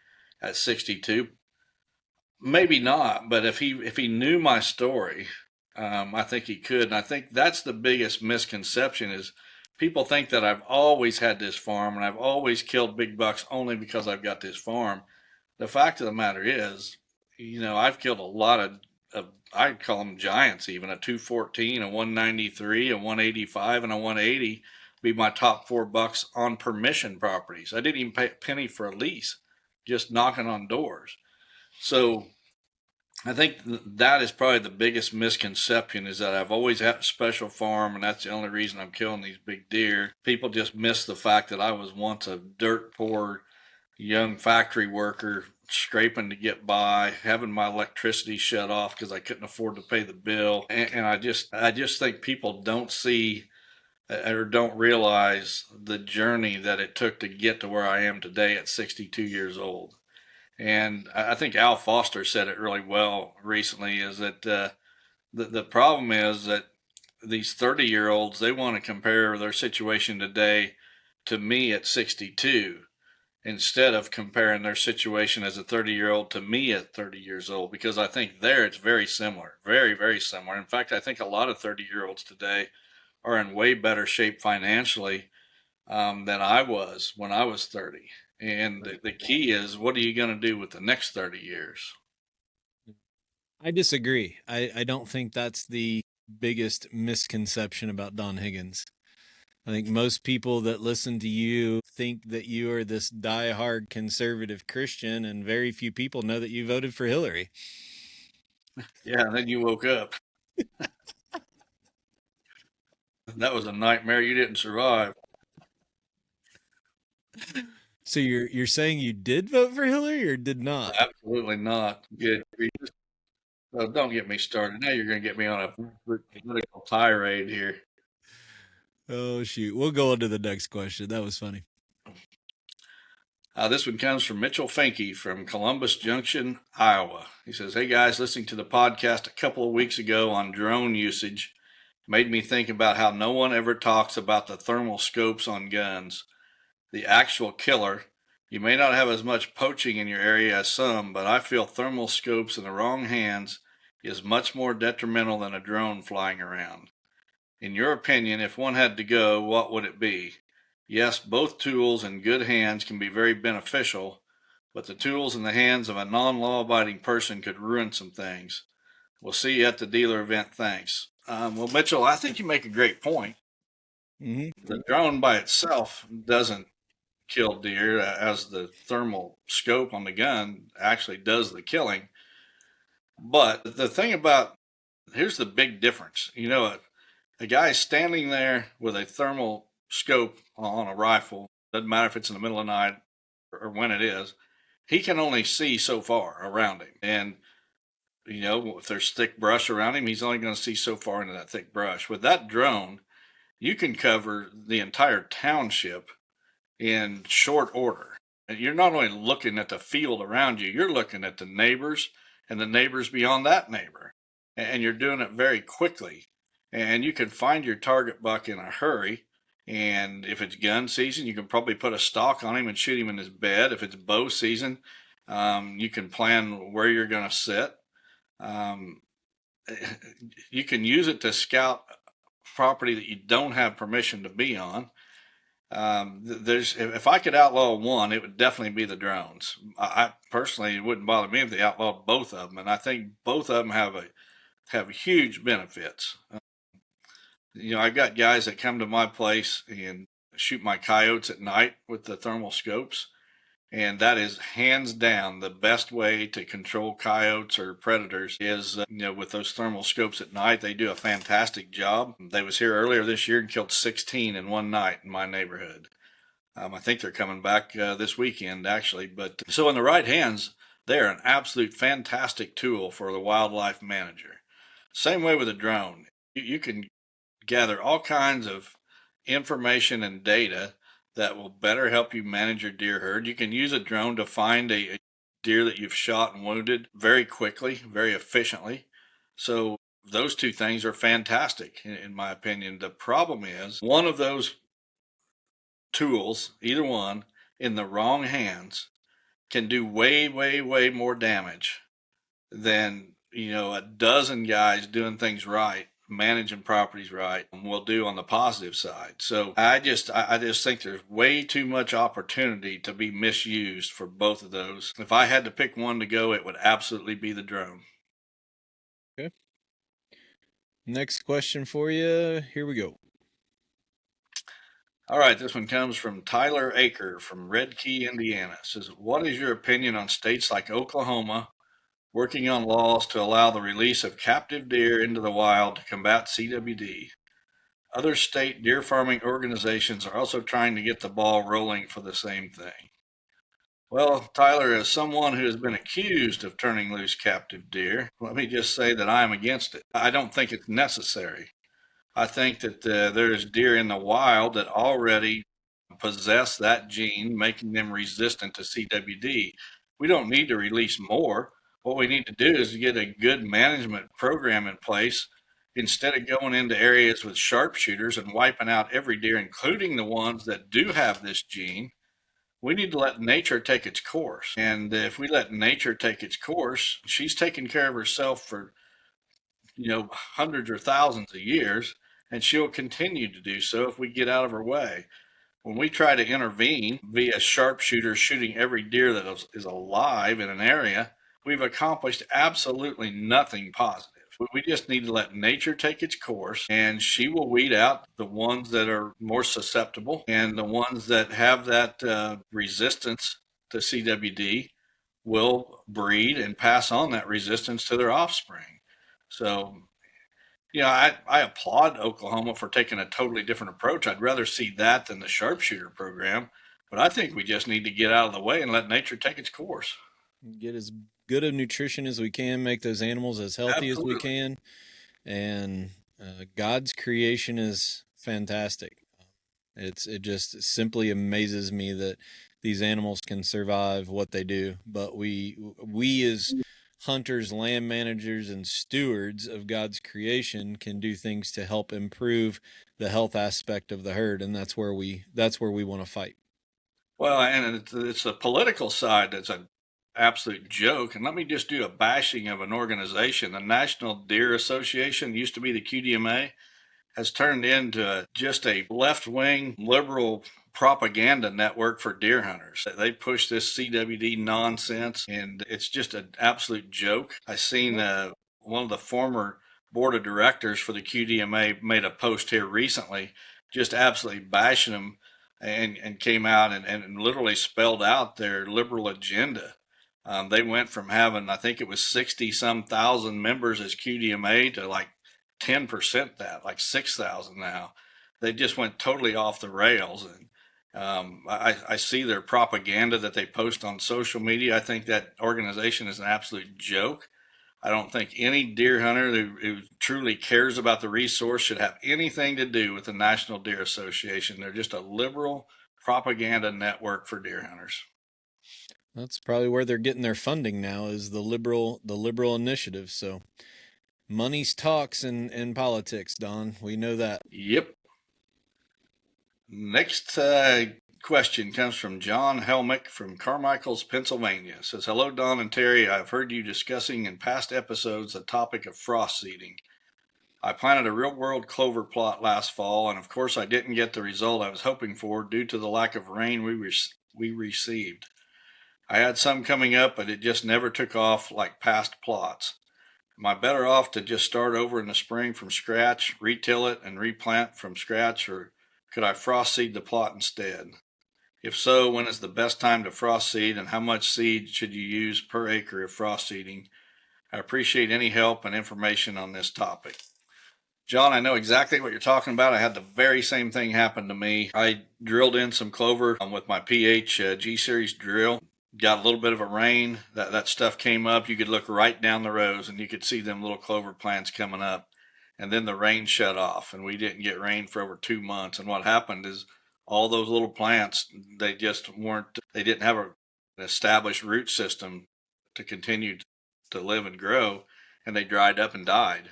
at 62? Maybe not, but if he knew my story, I think he could. And I think that's the biggest misconception is people think that I've always had this farm and I've always killed big bucks only because I've got this farm. The fact of the matter is, I've killed a lot of I'd call them giants, even a 214, a 193, a 185, and a 180 be my top 4 bucks on permission properties. I didn't even pay a penny for a lease, just knocking on doors. So I think that is probably the biggest misconception, is that I've always had a special farm and that's the only reason I'm killing these big deer. People just miss the fact that I was once a dirt poor young factory worker, scraping to get by, having my electricity shut off because I couldn't afford to pay the bill. And I just think people don't see or don't realize the journey that it took to get to where I am today at 62 years old. And I think Al Foster said it really well recently, is that the problem is that these 30-year-olds, they want to compare their situation today to me at 62, instead of comparing their situation as a 30-year-old to me at 30 years old, because I think there it's very similar, very, very similar. In fact, I think a lot of 30-year-olds today are in way better shape financially than I was when I was 30. And the key is, what are you going to do with the next 30 years? I disagree. I don't think that's the biggest misconception about Don Higgins. I think most people that listen to you think that you are this diehard conservative Christian, and very few people know that you voted for Hillary. Yeah, and then you woke up. That was a nightmare you didn't survive. So you're saying you did vote for Hillary or did not? Absolutely not. Don't get me started. Now you're going to get me on a political tirade here. Oh shoot. We'll go on to the next question. That was funny. This one comes from Mitchell Finke from Columbus Junction, Iowa. He says, "Hey guys, listening to the podcast a couple of weeks ago on drone usage made me think about how no one ever talks about the thermal scopes on guns. The actual killer. You may not have as much poaching in your area as some, but I feel thermal scopes in the wrong hands is much more detrimental than a drone flying around. In your opinion, if one had to go, what would it be? Yes, both tools in good hands can be very beneficial, but the tools in the hands of a non-law abiding person could ruin some things. We'll see you at the dealer event. Thanks." Well, Mitchell, I think you make a great point. Mm-hmm. The drone by itself doesn't kill deer, as the thermal scope on the gun actually does the killing. But the thing about, here's the big difference. A guy standing there with a thermal scope on a rifle, doesn't matter if it's in the middle of the night or when it is, he can only see so far around him. And, if there's thick brush around him, he's only going to see so far into that thick brush. With that drone, you can cover the entire township in short order. And you're not only looking at the field around you, you're looking at the neighbors and the neighbors beyond that neighbor. And you're doing it very quickly. And you can find your target buck in a hurry. And if it's gun season, you can probably put a stock on him and shoot him in his bed. If it's bow season, you can plan where you're going to sit. Um, you can use it to scout property that you don't have permission to be on. If I could outlaw one, it would definitely be the drones. I personally, it wouldn't bother me if they outlawed both of them, and I think both of them have huge benefits. I've got guys that come to my place and shoot my coyotes at night with the thermal scopes, and that is hands down the best way to control coyotes or predators is, with those thermal scopes at night. They do a fantastic job. They was here earlier this year and killed 16 in one night in my neighborhood. I think they're coming back this weekend, actually. But so in the right hands, they're an absolute fantastic tool for the wildlife manager. Same way with a drone. You can gather all kinds of information and data that will better help you manage your deer herd. You can use a drone to find a deer that you've shot and wounded very quickly, very efficiently. So those two things are fantastic, in my opinion. The problem is one of those tools, either one, in the wrong hands can do way, way, way more damage than, a dozen guys doing things right, managing properties right, will do on the positive side. So I just think there's way too much opportunity to be misused for both of those. If I had to pick one to go, it would absolutely be the drone. Okay. Next question for you. Here we go. All right, this one comes from Tyler Aker from Red Key, Indiana. It says, "What is your opinion on states like Oklahoma working on laws to allow the release of captive deer into the wild to combat CWD? Other state deer farming organizations are also trying to get the ball rolling for the same thing." Well, Tyler, as someone who has been accused of turning loose captive deer, let me just say that I am against it. I don't think it's necessary. I think that there's deer in the wild that already possess that gene, making them resistant to CWD. We don't need to release more. What we need to do is get a good management program in place instead of going into areas with sharpshooters and wiping out every deer, including the ones that do have this gene. We need to let nature take its course. And if we let nature take its course, she's taken care of herself for hundreds or thousands of years, and she'll continue to do so if we get out of her way. When we try to intervene via sharpshooters shooting every deer that is alive in an area, we've accomplished absolutely nothing positive. We just need to let nature take its course, and she will weed out the ones that are more susceptible and the ones that have that resistance to CWD will breed and pass on that resistance to their offspring. So, I applaud Oklahoma for taking a totally different approach. I'd rather see that than the sharpshooter program, but I think we just need to get out of the way and let nature take its course. Get as good of nutrition as we can, make those animals as healthy as we Absolutely. can, and God's creation is fantastic. It just simply amazes me that these animals can survive what they do. But we as hunters, land managers, and stewards of God's creation can do things to help improve the health aspect of the herd, and that's where we want to fight. Well, and it's the political side that's an absolute joke. And let me just do a bashing of an organization. The National Deer Association used to be the QDMA, has turned into just a left wing liberal propaganda network for deer hunters. They push this CWD nonsense, and it's just an absolute joke. I seen one of the former board of directors for the QDMA made a post here recently, just absolutely bashing them, and came out and literally spelled out their liberal agenda. They went from having, I think it was 60 some thousand members as QDMA to like 10% that, like 6,000 now. They just went totally off the rails. And I see their propaganda that they post on social media. I think that organization is an absolute joke. I don't think any deer hunter who truly cares about the resource should have anything to do with the National Deer Association. They're just a liberal propaganda network for deer hunters. That's probably where they're getting their funding now, is the liberal initiative. So money's talks in politics, Don. We know that. Yep. Next question comes from John Helmick from Carmichael's, Pennsylvania. It says, hello, Don and Terry. I've heard you discussing in past episodes the topic of frost seeding. I planted a real world clover plot last fall, and of course I didn't get the result I was hoping for due to the lack of rain we received. I had some coming up, but it just never took off like past plots. Am I better off to just start over in the spring from scratch, retill it, and replant from scratch, or could I frost seed the plot instead? If so, when is the best time to frost seed, and how much seed should you use per acre of frost seeding? I appreciate any help and information on this topic. John, I know exactly what you're talking about. I had the very same thing happen to me. I drilled in some clover with my PH G Series drill. Got a little bit of a rain. That stuff came up. You could look right down the rows and you could see them little clover plants coming up. And then the rain shut off, and we didn't get rain for over 2 months. And what happened is all those little plants, they just weren't, they didn't have an established root system to continue to live and grow, and they dried up and died.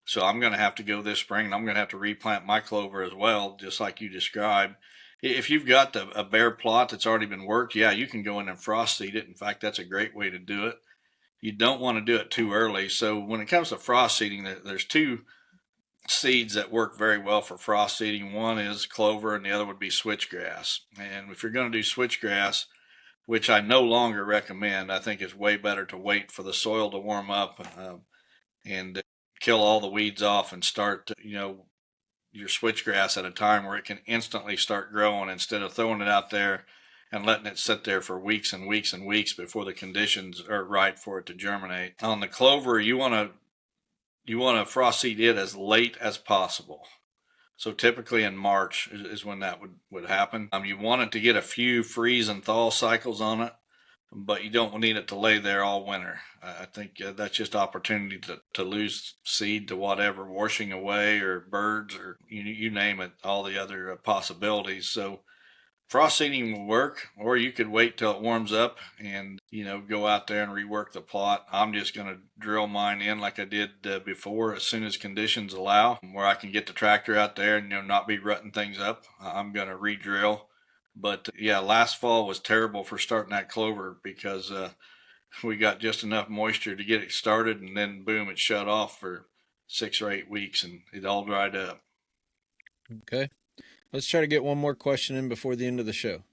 So I'm going to have to go this spring, and I'm going to have to replant my clover as well, just like you described. If you've got a bare plot that's already been worked, yeah, you can go in and frost seed it. In fact, that's a great way to do it. You don't want to do it too early. So when it comes to frost seeding, there's two seeds that work very well for frost seeding. One is clover, and the other would be switchgrass. And if you're going to do switchgrass, which I no longer recommend, I think it's way better to wait for the soil to warm up and kill all the weeds off and start, your switchgrass at a time where it can instantly start growing, instead of throwing it out there and letting it sit there for weeks and weeks and weeks before the conditions are right for it to germinate. On the clover, you want to frost seed it as late as possible. So typically in March is when that would happen. You want it to get a few freeze and thaw cycles on it, but you don't need it to lay there all winter. I think that's just opportunity to lose seed to whatever, washing away or birds or you name it, all the other possibilities. So frost seeding will work, or you could wait till it warms up and, go out there and rework the plot. I'm just going to drill mine in like I did before, as soon as conditions allow, where I can get the tractor out there and, not be rutting things up. I'm going to re-drill. But yeah, last fall was terrible for starting that clover because we got just enough moisture to get it started, and then boom, it shut off for 6 or 8 weeks and it all dried up. Okay. Let's try to get one more question in before the end of the show.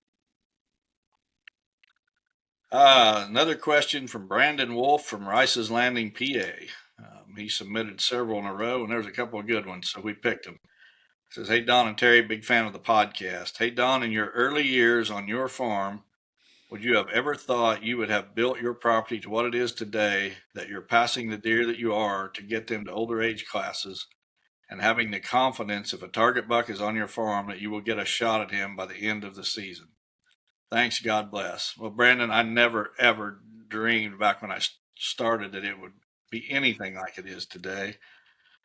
Another question from Brandon Wolf from Rice's Landing, PA. He submitted several in a row, and there's a couple of good ones, so we picked them. It says, "Hey, Don and Terry, big fan of the podcast. Hey, Don, in your early years on your farm, would you have ever thought you would have built your property to what it is today, that you're passing the deer that you are to get them to older age classes, and having the confidence if a target buck is on your farm that you will get a shot at him by the end of the season? Thanks, God bless." Well, Brandon, I never, ever dreamed back when I started that it would be anything like it is today.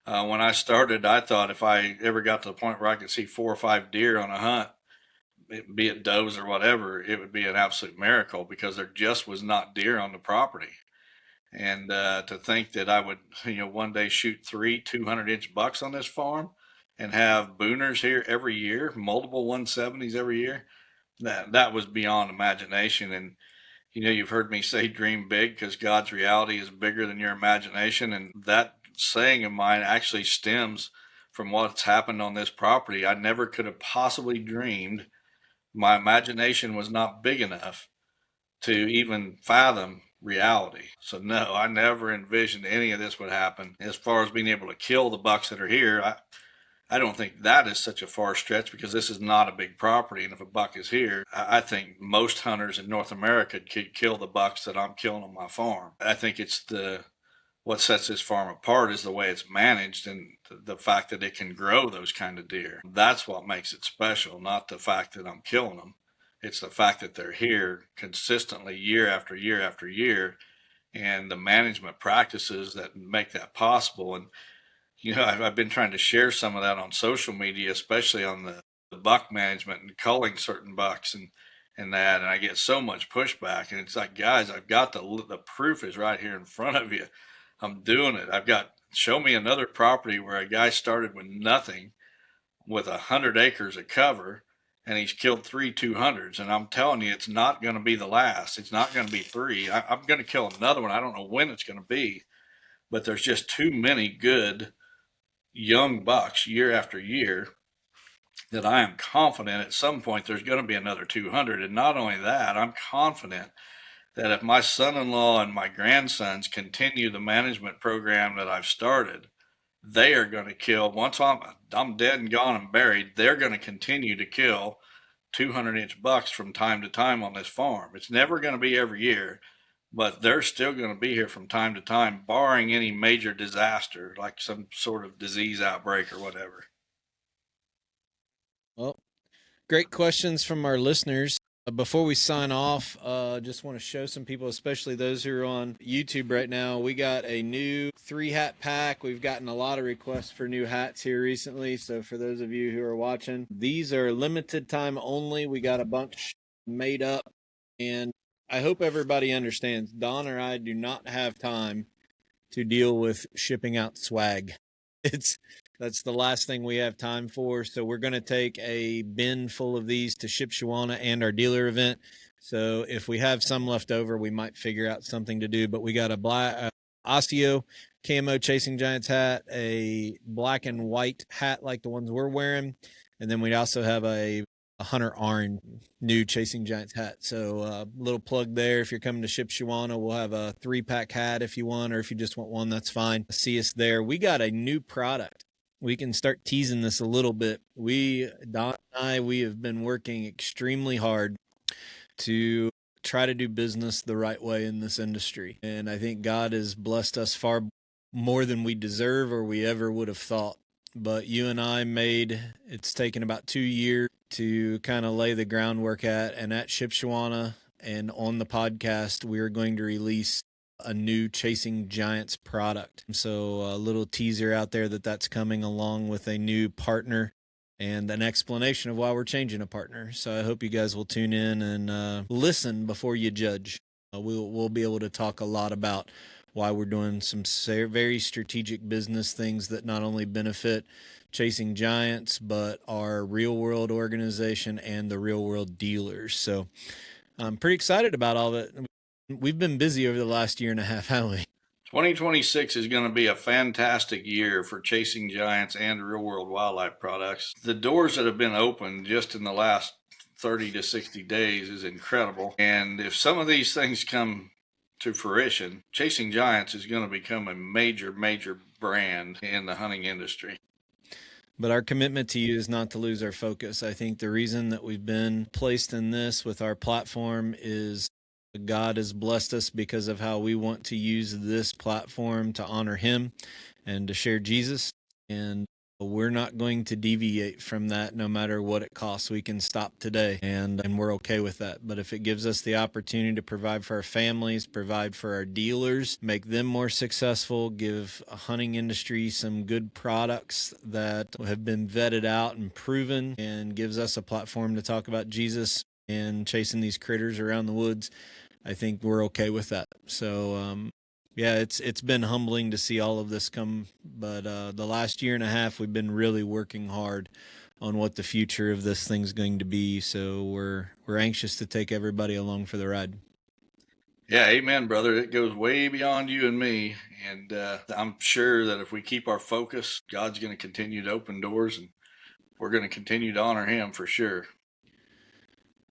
When I started, I thought if I ever got to the point where I could see 4 or 5 deer on a hunt, be it does or whatever, it would be an absolute miracle because there just was not deer on the property. And to think that I would, one day shoot 3 200-inch bucks on this farm and have booners here every year, multiple 170s every year, that was beyond imagination. And you've heard me say dream big because God's reality is bigger than your imagination. And that saying of mine actually stems from what's happened on this property. I never could have possibly dreamed. My imagination was not big enough to even fathom reality. So no, I never envisioned any of this would happen. As far as being able to kill the bucks that are here, I don't think that is such a far stretch because this is not a big property. And if a buck is here, I think most hunters in North America could kill the bucks that I'm killing on my farm. I think it's what sets this farm apart is the way it's managed and the fact that it can grow those kind of deer. That's what makes it special, not the fact that I'm killing them. It's the fact that they're here consistently year after year after year, and the management practices that make that possible. And I've been trying to share some of that on social media, especially on the buck management and culling certain bucks and that. And I get so much pushback. And it's like, guys, I've got the proof is right here in front of you. I'm doing it. Show me another property where a guy started with nothing with 100 acres of cover and he's killed 3 200s. And I'm telling you, it's not going to be the last. It's not going to be 3. I'm going to kill another one. I don't know when it's going to be, but there's just too many good young bucks year after year that I am confident at some point there's going to be another 200. And not only that, I'm confident that if my son-in-law and my grandsons continue the management program that I've started, they are going to kill, once I'm dead and gone and buried, they're going to continue to kill 200-inch bucks from time to time on this farm. It's never going to be every year, but they're still going to be here from time to time, barring any major disaster, like some sort of disease outbreak or whatever. Well, great questions from our listeners. Before we sign off, just want to show some people, especially those who are on YouTube right now, we got a new 3-hat pack. We've gotten a lot of requests for new hats here recently. So for those of you who are watching, these are limited time only. We got a bunch made up, and I hope everybody understands, Don or I do not have time to deal with shipping out swag. That's the last thing we have time for. So we're going to take a bin full of these to Shipshewana and our dealer event. So if we have some left over, we might figure out something to do. But we got a black Osteo camo Chasing Giants hat, a black and white hat like the ones we're wearing, and then we also have a Hunter Orange new Chasing Giants hat. So a little plug there. If you're coming to Shipshewana, we'll have a 3-pack hat if you want, or if you just want one, that's fine. See us there. We got a new product. We can start teasing this a little bit. Don and I, we have been working extremely hard to try to do business the right way in this industry. And I think God has blessed us far more than we deserve or we ever would have thought. But you and I it's taken about 2 years to kind of lay the groundwork and at Shipshewana and on the podcast, we are going to release a new Chasing Giants product. So a little teaser out there that's coming along with a new partner and an explanation of why we're changing a partner. So I hope you guys will tune in and listen before you judge. We'll be able to talk a lot about why we're doing some very strategic business things that not only benefit Chasing Giants, but our real world organization and the real world dealers. So I'm pretty excited about all of it. We've been busy over the last year and a half, haven't we? That's 2026 is going to be a fantastic year for Chasing Giants and Real World Wildlife Products. The doors that have been opened just in the last 30 to 60 days is incredible. And if some of these things come to fruition, Chasing Giants is going to become a major, major brand in the hunting industry. But our commitment to you is not to lose our focus. I think the reason that we've been placed in this with our platform is God has blessed us because of how we want to use this platform to honor Him and to share Jesus. And we're not going to deviate from that no matter what it costs. We can stop today and we're okay with that. But if it gives us the opportunity to provide for our families, provide for our dealers, make them more successful, give a hunting industry some good products that have been vetted out and proven, and gives us a platform to talk about Jesus and chasing these critters around the woods, I think we're okay with that. So, yeah, it's been humbling to see all of this come, but the last year and a half, we've been really working hard on what the future of this thing's going to be. So we're anxious to take everybody along for the ride. Yeah, amen, brother. It goes way beyond you and me, and I'm sure that if we keep our focus, God's going to continue to open doors, and we're going to continue to honor Him for sure.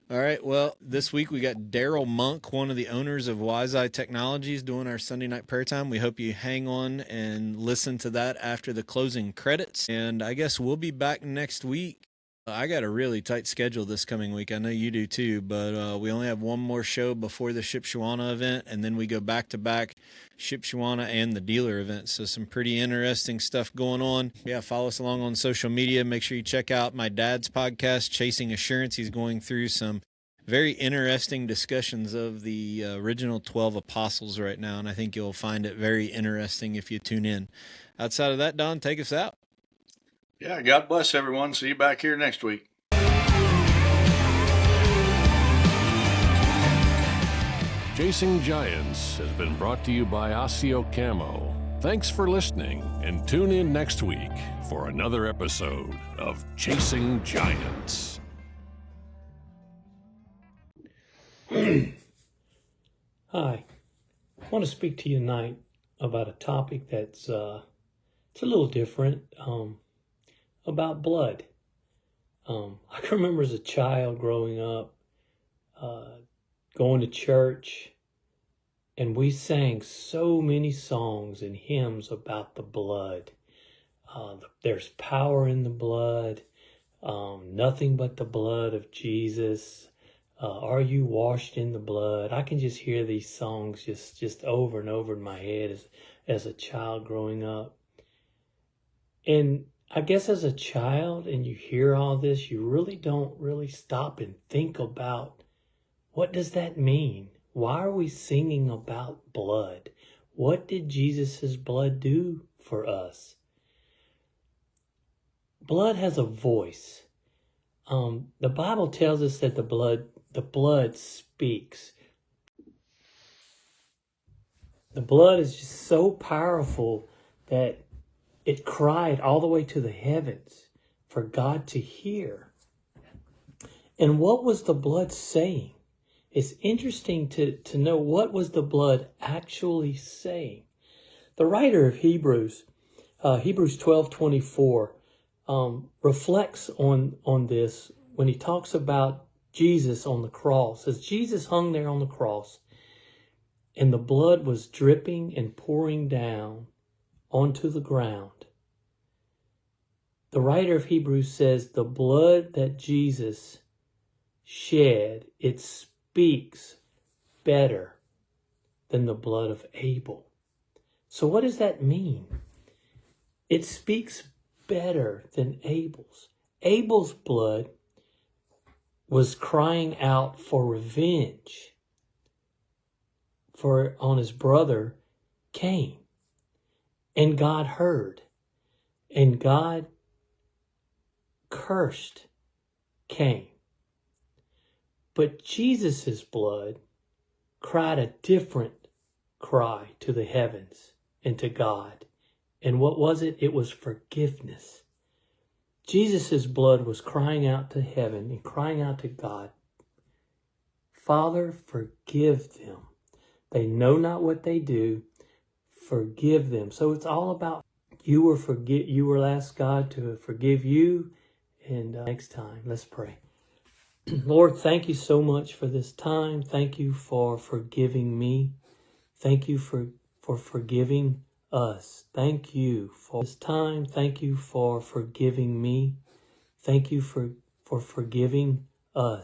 All right, well, this week we got Daryl Monk, one of the owners of Wise Eye Technologies, doing our Sunday night prayer time. We hope you hang on and listen to that after the closing credits. And I guess we'll be back next week. I got a really tight schedule this coming week. I know you do too, but we only have one more show before the Shipshawana event, and then we go back-to-back Shipshawana and the dealer event. So some pretty interesting stuff going on. Yeah, follow us along on social media. Make sure you check out my dad's podcast, Chasing Assurance. He's going through some very interesting discussions of the original 12 apostles right now, and I think you'll find it very interesting if you tune in. Outside of that, Don, take us out. Yeah, God bless everyone. See you back here next week. Chasing Giants has been brought to you by Osseo Camo. Thanks for listening, and tune in next week for another episode of Chasing Giants. Hi, I want to speak to you tonight about a topic that's it's a little different, about blood. I can remember as a child growing up, going to church, and we sang so many songs and hymns about the blood. There's power in the blood, nothing but the blood of Jesus. Are you washed in the blood? I can just hear these songs just over and over in my head as a child growing up. And I guess as a child, and you hear all this, you really don't really stop and think about, what does that mean? Why are we singing about blood? What did Jesus' blood do for us? Blood has a voice. The Bible tells us that the blood speaks. The blood is just so powerful that it cried all the way to the heavens for God to hear. And what was the blood saying? It's interesting to know, what was the blood actually saying? The writer of Hebrews, Hebrews 12:24, reflects on this when he talks about Jesus on the cross. As Jesus hung there on the cross, and the blood was dripping and pouring down onto the ground, the writer of Hebrews says the blood that Jesus shed, it speaks better than the blood of Abel. So what does that mean? It speaks better than Abel's. Abel's blood was crying out for revenge on his brother Cain. And God heard. And God cursed Cain. But Jesus' blood cried a different cry to the heavens and to God. And what was it? It was forgiveness. Jesus' blood was crying out to heaven and crying out to God, Father, forgive them. They know not what they do. forgive them. So it's all about you will ask God to forgive you. And next time, let's pray. Lord, thank you so much for this time. Thank you for forgiving me. Thank you for forgiving us. Thank you for this time. Thank you for forgiving me. Thank you for forgiving us.